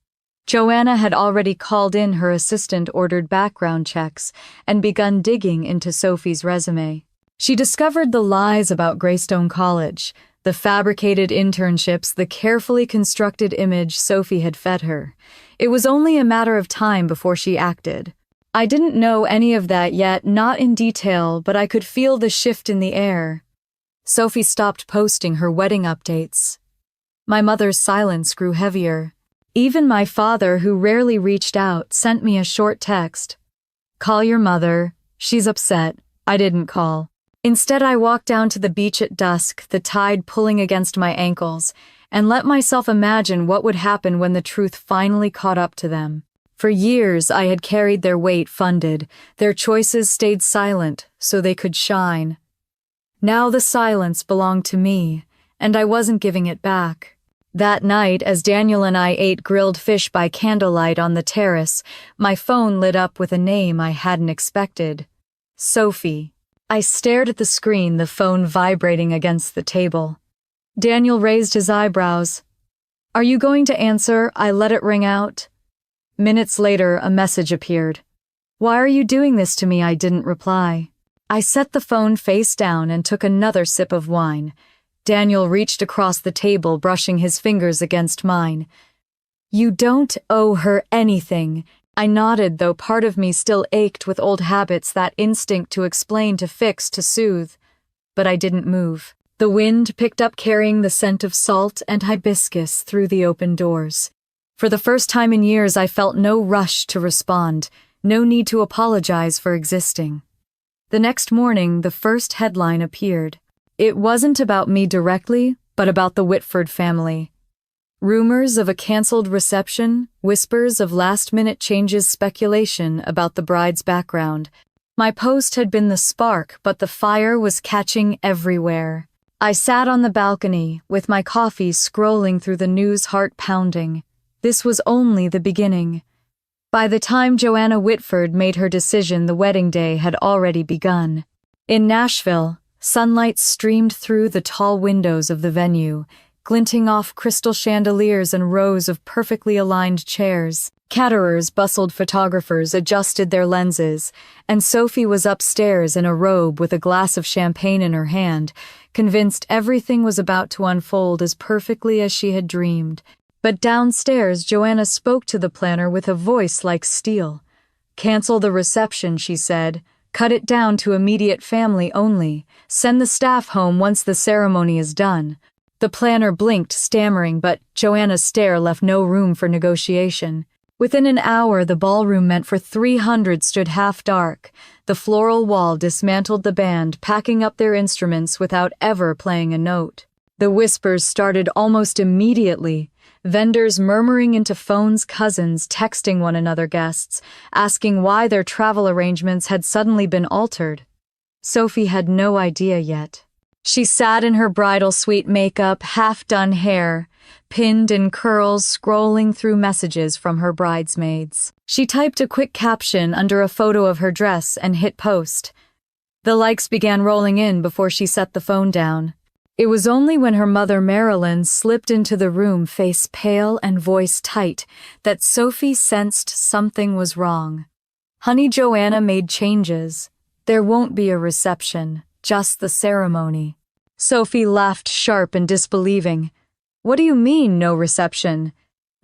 Joanna had already called in her assistant, ordered background checks, and begun digging into Sophie's resume. She discovered the lies about Greystone College, the fabricated internships, the carefully constructed image Sophie had fed her. It was only a matter of time before she acted. I didn't know any of that yet, not in detail, but I could feel the shift in the air. Sophie stopped posting her wedding updates. My mother's silence grew heavier. Even my father, who rarely reached out, sent me a short text. "Call your mother. She's upset. I didn't call." Instead, I walked down to the beach at dusk, the tide pulling against my ankles, and let myself imagine what would happen when the truth finally caught up to them. For years, I had carried their weight funded. Their choices stayed silent so they could shine. Now the silence belonged to me, and I wasn't giving it back. That night, as Daniel and I ate grilled fish by candlelight on the terrace, my phone lit up with a name I hadn't expected. Sophie. I stared at the screen, the phone vibrating against the table. Daniel raised his eyebrows. "Are you going to answer?" I let it ring out. Minutes later, a message appeared. "Why are you doing this to me?" I didn't reply. I set the phone face down and took another sip of wine. Daniel reached across the table, brushing his fingers against mine. You don't owe her anything. I nodded, though part of me still ached with old habits, that instinct to explain, to fix, to soothe. But I didn't move. The wind picked up, carrying the scent of salt and hibiscus through the open doors. For the first time in years, I felt no rush to respond, no need to apologize for existing. The next morning, the first headline appeared. It wasn't about me directly, but about the Whitford family. Rumors of a cancelled reception, whispers of last-minute changes, speculation about the bride's background. My post had been the spark, but the fire was catching everywhere. I sat on the balcony, with my coffee, scrolling through the news, heart pounding. This was only the beginning. By the time Joanna Whitford made her decision, the wedding day had already begun. In Nashville, sunlight streamed through the tall windows of the venue, glinting off crystal chandeliers and rows of perfectly aligned chairs. Caterers bustled, photographers adjusted their lenses, and Sophie was upstairs in a robe with a glass of champagne in her hand, convinced everything was about to unfold as perfectly as she had dreamed. But downstairs, Joanna spoke to the planner with a voice like steel. "Cancel the reception," she said. "Cut it down to immediate family only. Send the staff home once the ceremony is done." The planner blinked, stammering, but Joanna's stare left no room for negotiation. Within an hour, the ballroom, meant for 300, stood half dark. The floral wall dismantled, the band packing up their instruments without ever playing a note. The whispers started almost immediately. Vendors murmuring into phones, cousins texting one another, guests asking why their travel arrangements had suddenly been altered. Sophie had no idea yet. She sat in her bridal suite, makeup, half-done hair, pinned in curls, scrolling through messages from her bridesmaids. She typed a quick caption under a photo of her dress and hit post. The likes began rolling in before she set the phone down. It was only when her mother Marilyn slipped into the room, face pale and voice tight, that Sophie sensed something was wrong. "Honey, Joanna made changes. There won't be a reception, just the ceremony." Sophie laughed, sharp and disbelieving. "What do you mean, no reception?"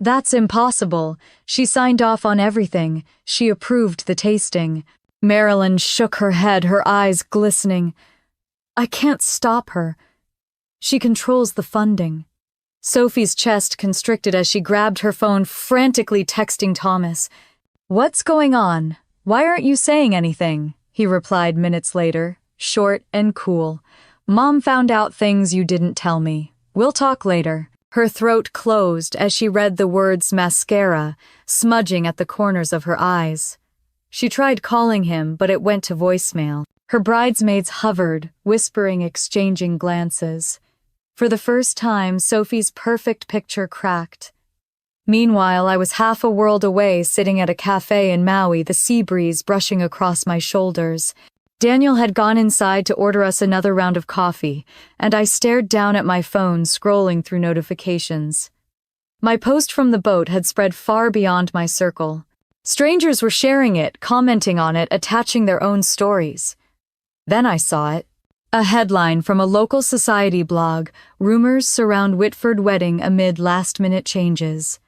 "That's impossible. She signed off on everything. She approved the tasting." Marilyn shook her head, her eyes glistening. "I can't stop her. She controls the funding." Sophie's chest constricted as she grabbed her phone, frantically texting Thomas. "What's going on? Why aren't you saying anything?" he replied minutes later, short and cool. "Mom found out things you didn't tell me. We'll talk later." Her throat closed as she read the words mascara, smudging at the corners of her eyes. She tried calling him, but it went to voicemail. Her bridesmaids hovered, whispering, exchanging glances. For the first time, Sophie's perfect picture cracked. Meanwhile, I was half a world away, sitting at a cafe in Maui, the sea breeze brushing across my shoulders. Daniel had gone inside to order us another round of coffee, and I stared down at my phone, scrolling through notifications. My post from the boat had spread far beyond my circle. Strangers were sharing it, commenting on it, attaching their own stories. Then I saw it. A headline from a local society blog: "Rumors surround Whitford wedding amid last-minute changes."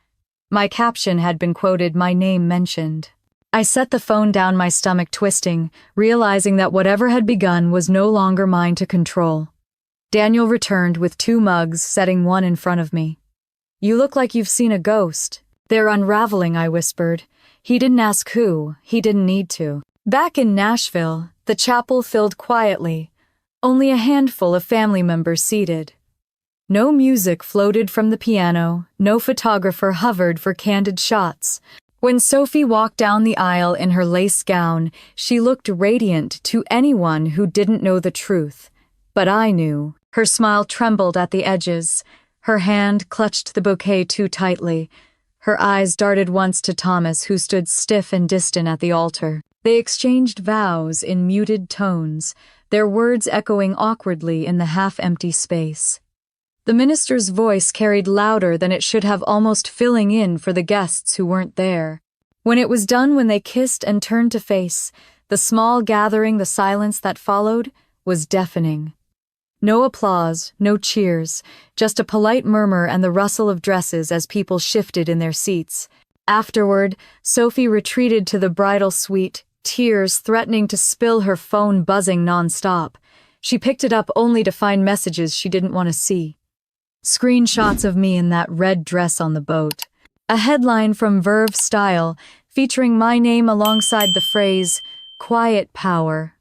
My caption had been quoted, my name mentioned. I set the phone down, my stomach twisting, realizing that whatever had begun was no longer mine to control. Daniel returned with 2 mugs, setting one in front of me. "You look like you've seen a ghost." "They're unraveling," I whispered. He didn't ask who. He didn't need to. Back in Nashville, the chapel filled quietly. Only a handful of family members seated. No music floated from the piano, no photographer hovered for candid shots. When Sophie walked down the aisle in her lace gown, she looked radiant to anyone who didn't know the truth. But I knew. Her smile trembled at the edges. Her hand clutched the bouquet too tightly. Her eyes darted once to Thomas, who stood stiff and distant at the altar. They exchanged vows in muted tones, their words echoing awkwardly in the half-empty space. The minister's voice carried louder than it should have, almost filling in for the guests who weren't there. When it was done, when they kissed and turned to face, the small gathering, the silence that followed, was deafening. No applause, no cheers, just a polite murmur and the rustle of dresses as people shifted in their seats. Afterward, Sophie retreated to the bridal suite, tears threatening to spill, her phone buzzing nonstop. She picked it up only to find messages she didn't want to see. Screenshots of me in that red dress on the boat. A headline from Verve Style featuring my name alongside the phrase, "Quiet Power."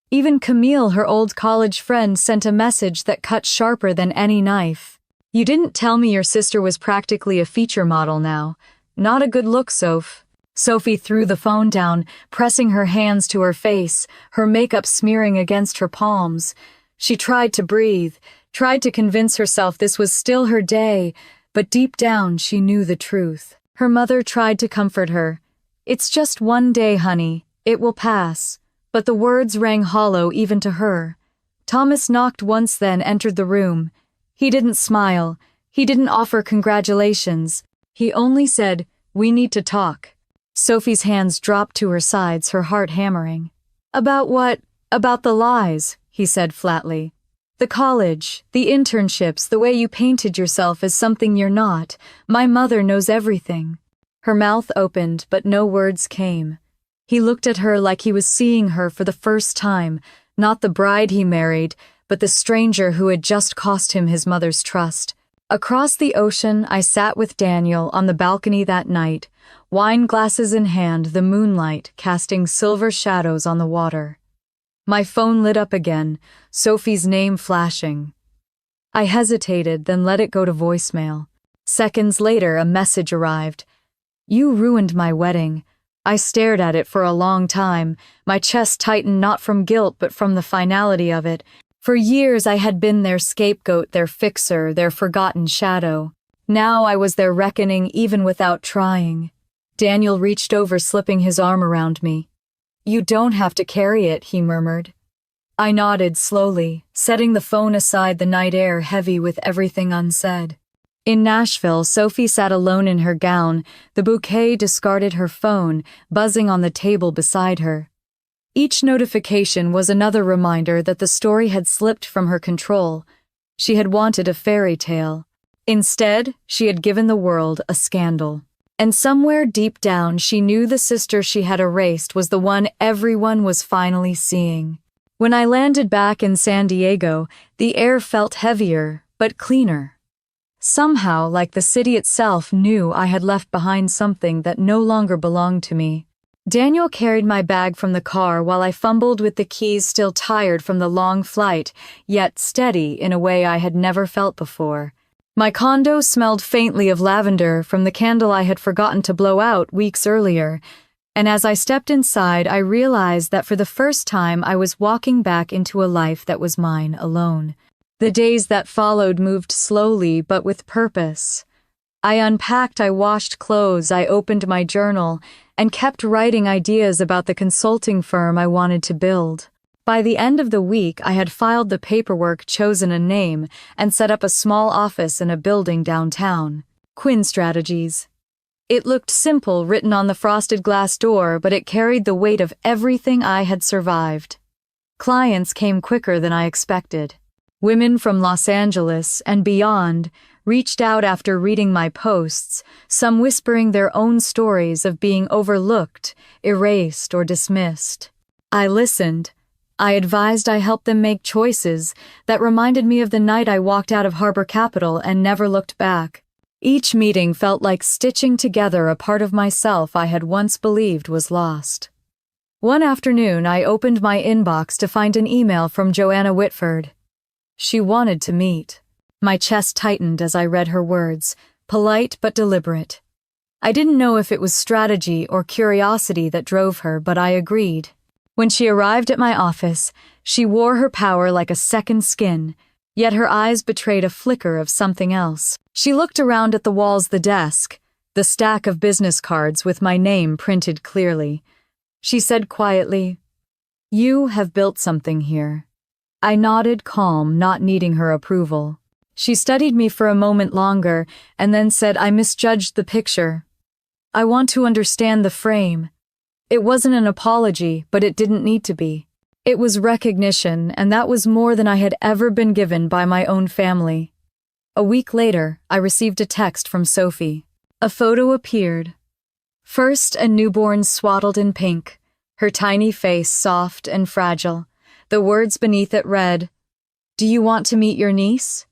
Even Camille, her old college friend, sent a message that cut sharper than any knife. "You didn't tell me your sister was practically a feature model now. Not a good look, Soph." Sophie threw the phone down, pressing her hands to her face, her makeup smearing against her palms. She tried to breathe, tried to convince herself this was still her day, but deep down she knew the truth. Her mother tried to comfort her. "It's just one day, honey. It will pass." But the words rang hollow even to her. Thomas knocked once, then entered the room. He didn't smile. He didn't offer congratulations. He only said, "We need to talk." Sophie's hands dropped to her sides, her heart hammering. "About what?" "About the lies," he said flatly. "The college, the internships, the way you painted yourself as something you're not. My mother knows everything." Her mouth opened, but no words came. He looked at her like he was seeing her for the first time, not the bride he married, but the stranger who had just cost him his mother's trust. Across the ocean, I sat with Daniel on the balcony that night, wine glasses in hand, the moonlight casting silver shadows on the water. My phone lit up again, Sophie's name flashing. I hesitated, then let it go to voicemail. Seconds later, a message arrived. "You ruined my wedding." I stared at it for a long time, my chest tightened not from guilt but from the finality of it. For years I had been their scapegoat, their fixer, their forgotten shadow. Now I was their reckoning even without trying. Daniel reached over, slipping his arm around me. "You don't have to carry it," he murmured. I nodded slowly, setting the phone aside, the night air heavy with everything unsaid. In Nashville, Sophie sat alone in her gown, the bouquet discarded, her phone buzzing on the table beside her. Each notification was another reminder that the story had slipped from her control. She had wanted a fairy tale. Instead, she had given the world a scandal. And somewhere deep down, she knew the sister she had erased was the one everyone was finally seeing. When I landed back in San Diego, the air felt heavier, but cleaner. Somehow, like the city itself knew I had left behind something that no longer belonged to me. Daniel carried my bag from the car while I fumbled with the keys, still tired from the long flight, yet steady in a way I had never felt before. My condo smelled faintly of lavender from the candle I had forgotten to blow out weeks earlier, and as I stepped inside, I realized that for the first time I was walking back into a life that was mine alone. The days that followed moved slowly but with purpose. I unpacked, I washed clothes, I opened my journal, and kept writing ideas about the consulting firm I wanted to build. By the end of the week, I had filed the paperwork, chosen a name, and set up a small office in a building downtown. Quinn Strategies. It looked simple, written on the frosted glass door, but it carried the weight of everything I had survived. Clients came quicker than I expected. Women from Los Angeles and beyond reached out after reading my posts, some whispering their own stories of being overlooked, erased, or dismissed. I listened. I advised, I helped them make choices that reminded me of the night I walked out of Harbor Capital and never looked back. Each meeting felt like stitching together a part of myself I had once believed was lost. One afternoon, I opened my inbox to find an email from Joanna Whitford. She wanted to meet. My chest tightened as I read her words, polite but deliberate. I didn't know if it was strategy or curiosity that drove her, but I agreed. When she arrived at my office, she wore her power like a second skin, yet her eyes betrayed a flicker of something else. She looked around at the walls, the desk, the stack of business cards with my name printed clearly. She said quietly, "You have built something here." I nodded, calm, not needing her approval. She studied me for a moment longer and then said, "I misjudged the picture. I want to understand the frame." It wasn't an apology, but it didn't need to be. It was recognition, and that was more than I had ever been given by my own family. A week later, I received a text from Sophie. A photo appeared. First, a newborn swaddled in pink, her tiny face soft and fragile. The words beneath it read, "Do you want to meet your niece?"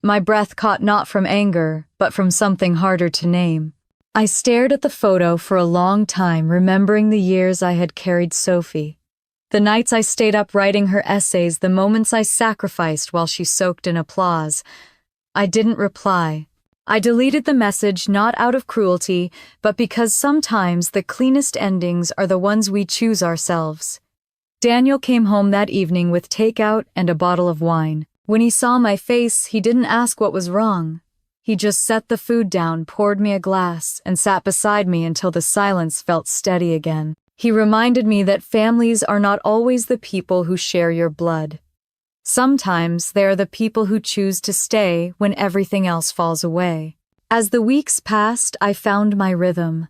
My breath caught not from anger, but from something harder to name. I stared at the photo for a long time, remembering the years I had carried Sophie. The nights I stayed up writing her essays, the moments I sacrificed while she soaked in applause. I didn't reply. I deleted the message not out of cruelty, but because sometimes the cleanest endings are the ones we choose ourselves. Daniel came home that evening with takeout and a bottle of wine. When he saw my face, he didn't ask what was wrong. He just set the food down, poured me a glass, and sat beside me until the silence felt steady again. He reminded me that families are not always the people who share your blood. Sometimes they are the people who choose to stay when everything else falls away. As the weeks passed, I found my rhythm.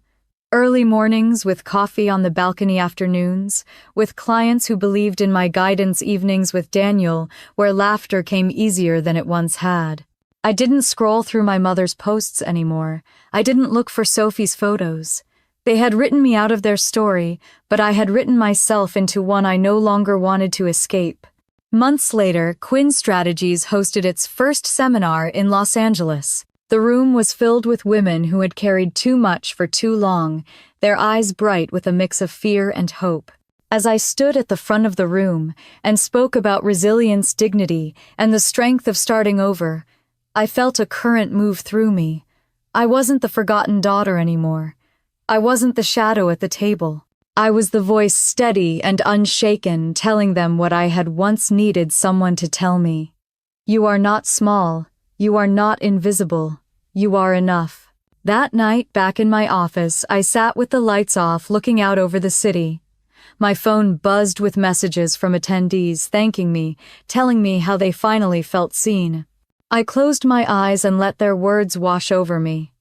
Early mornings with coffee on the balcony afternoons, with clients who believed in my guidance evenings with Daniel, where laughter came easier than it once had. I didn't scroll through my mother's posts anymore. I didn't look for Sophie's photos. They had written me out of their story, but I had written myself into one I no longer wanted to escape. Months later, Quinn Strategies hosted its first seminar in Los Angeles. The room was filled with women who had carried too much for too long, their eyes bright with a mix of fear and hope. As I stood at the front of the room and spoke about resilience, dignity, and the strength of starting over, I felt a current move through me. I wasn't the forgotten daughter anymore. I wasn't the shadow at the table. I was the voice, steady and unshaken, telling them what I had once needed someone to tell me. You are not small. You are not invisible. You are enough. That night, back in my office, I sat with the lights off, looking out over the city. My phone buzzed with messages from attendees thanking me, telling me how they finally felt seen. I closed my eyes and let their words wash over me.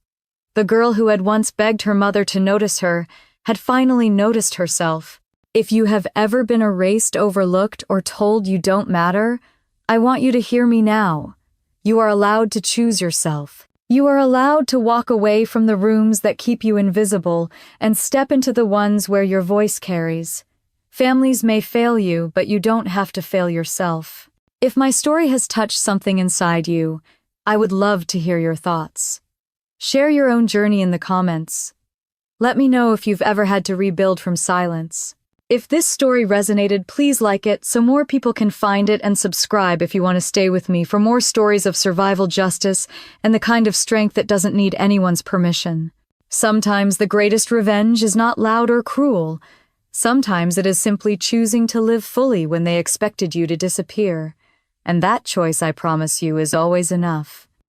The girl who had once begged her mother to notice her had finally noticed herself. If you have ever been erased, overlooked, or told you don't matter, I want you to hear me now. You are allowed to choose yourself. You are allowed to walk away from the rooms that keep you invisible and step into the ones where your voice carries. Families may fail you, but you don't have to fail yourself. If my story has touched something inside you, I would love to hear your thoughts. Share your own journey in the comments. Let me know if you've ever had to rebuild from silence. If this story resonated, please like it so more people can find it, and subscribe if you want to stay with me for more stories of survival, justice, and the kind of strength that doesn't need anyone's permission. Sometimes the greatest revenge is not loud or cruel. Sometimes it is simply choosing to live fully when they expected you to disappear. And that choice, I promise you, is always enough.